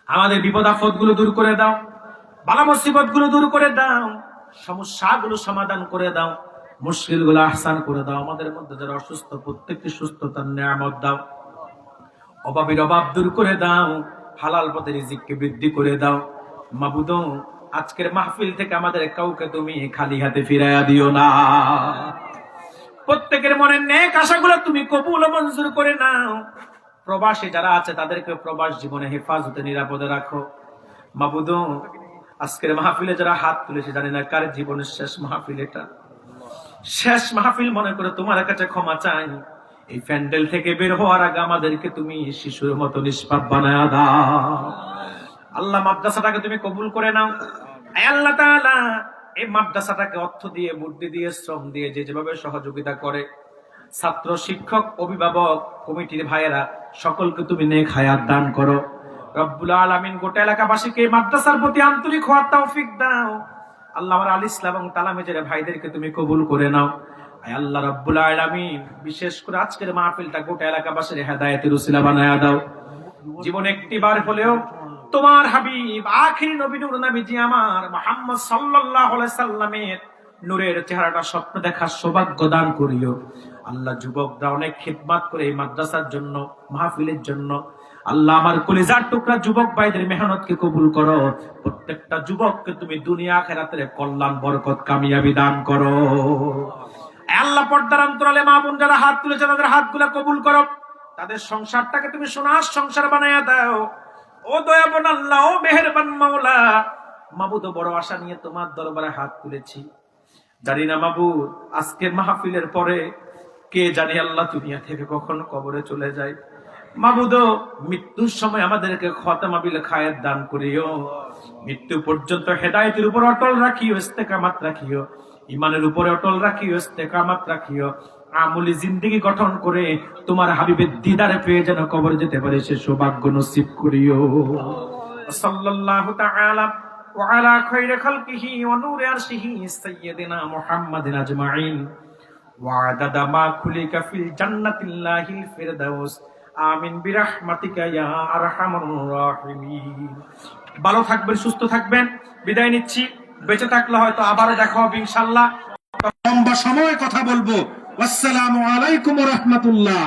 আমাদের বিপদ আপদ গুলো দূর করে দাও, বালা মুসিবত গুলো দূর করে দাও, সমস্যাগুলো সমাধান করে দাও, মুশকিল গুলো আহসান করে দাও। আমাদের মধ্যে যারা অসুস্থ প্রত্যেকটি সুস্থতার নিয়ামত দাও, অভাবের অভাব দূর করে দাও, হালাল পথে রিজিককে বৃদ্ধি করে দাও। মাবুদ, আজকের মাহফিল থেকে আমাদের কাউকে তুমি খালি হাতে ফিরাইয়া দিও না। প্রত্যেকের মনের নেক আশাগুলো তুমি কবুল ও মঞ্জুর করে নাও। প্রবাসী যারা আছে তাদেরকে প্রবাস জীবনে হেফাজতে নিরাপদে রাখো। মাবুদ, আজকের মাহফিলে যারা হাত তুলেছে, জানি না কার জীবনের শেষ মাহফিল, এটা শেষ মাহফিল মনে করে তোমার কাছে ক্ষমা চাই। এই প্যান্ডেল থেকে বের হওয়ার আগে আমাদেরকে তুমি শিশুর মতো নিষ্পাপ বানায়া দাও। আল্লাহ, মাদ্রাসাটাকে তুমি কবুল করে নাও। আল্লাহ তাআলা, এই মাদ্রাসাটাকে অর্থ দিয়ে, বুদ্ধি দিয়ে, শ্রম দিয়ে যে যেভাবে সহযোগিতা করে, ছাত্র, শিক্ষক, অভিভাবক, কমিটির ভাইয়েরা সকলকে তুমি নেক হায়াত দান করো। রব্বুল আলামিন গোটা এলাকাবাসীকে এই মাদ্রাসার প্রতি আন্তরিক হওয়ার তৌফিক দাও। আল্লাহ, আমার আল ইসলাম এবং তালামেজের ভাইদেরকে তুমি কবুল করে নাও। আল্লাহ রব্বুল আলামিন, বিশেষ করে আজকের মাহফিলটা গোটা এলাকাবাসীর হেদায়েতের উসিলা বানায়া দাও। জীবনে একটিবার হলেও তোমার হাবিব আখিরি নবী নূর নবীজি আমার মুহাম্মদ সাল্লাল্লাহু আলাইহি সাল্লামের নূরের চেহারাটা স্বপ্ন দেখার সৌভাগ্য দান করিও। আল্লাহ, যুবকরা অনেক খিদমত করে এই মাদ্রাসার জন্য, মাহফিলের জন্য। আল্লাহ, আমার কলিজার টুকরা যুবক ভাইদের মেহনতকে কবুল করো। প্রত্যেকটা যুবককে তুমি দুনিয়া আখিরাতের কল্যাণ, বরকত, কামিয়াবি দান করো। আল্লাহ, পর্দার অন্তরালে মা বোন যারা হাত তুলেছে তাদের হাতগুলো কবুল করো। তাদের সংসারটাকে তুমি সোনার সংসার বানায়া দাও। ও দয়াবান আল্লাহ, ও মেহেরবান মাওলা, মাবুদ, বড় আশা নিয়ে তোমার দরবারে হাত তুলেছি। জানি না মাবুদ, আজকের মাহফিলের পরে কে জানি আল্লাহ দুনিয়া থেকে কখন কবরে চলে যায়। মাবুদ, মৃত্যুর সময় আমাদেরকে খাতেমা বিল খায়ের দান করিও। মৃত্যু পর্যন্ত হেদায়েতের উপর অটল রাখিও, ইস্তেকামাত রাখিও, ইমানের উপরে অটল রাখিও, ইস্তেকামাত রাখিও। আমলি জিন্দেগি গঠন করে তোমার হাবিবের দিদারে পেয়ে যেন কবরে যেতে পারে সে সৌভাগ্য নসিব করিও। সাল্লাল্লাহু তাআলা ওয়া আলা খায়রি খালকিহি ওয়া নূরি আরশিহি সাইয়্যিদিনা মুহাম্মাদিন আজমাইন ওয়া আদাদা মা খুলিকা ফিল জান্নাতিল্লাহিল ফিরদাউস। আমিন বিরহমাতিকা ইয়া আরহামার রাহিমিন। ভালো থাকবেন, সুস্থ থাকবেন। বিদায় নিচ্ছি। বেঁচে থাকলে হয়তো আবারও দেখা হবে ইনশাআল্লাহ। লম্বা সময় কথা বলবো। আসসালামু আলাইকুম ওয়া রাহমাতুল্লাহ।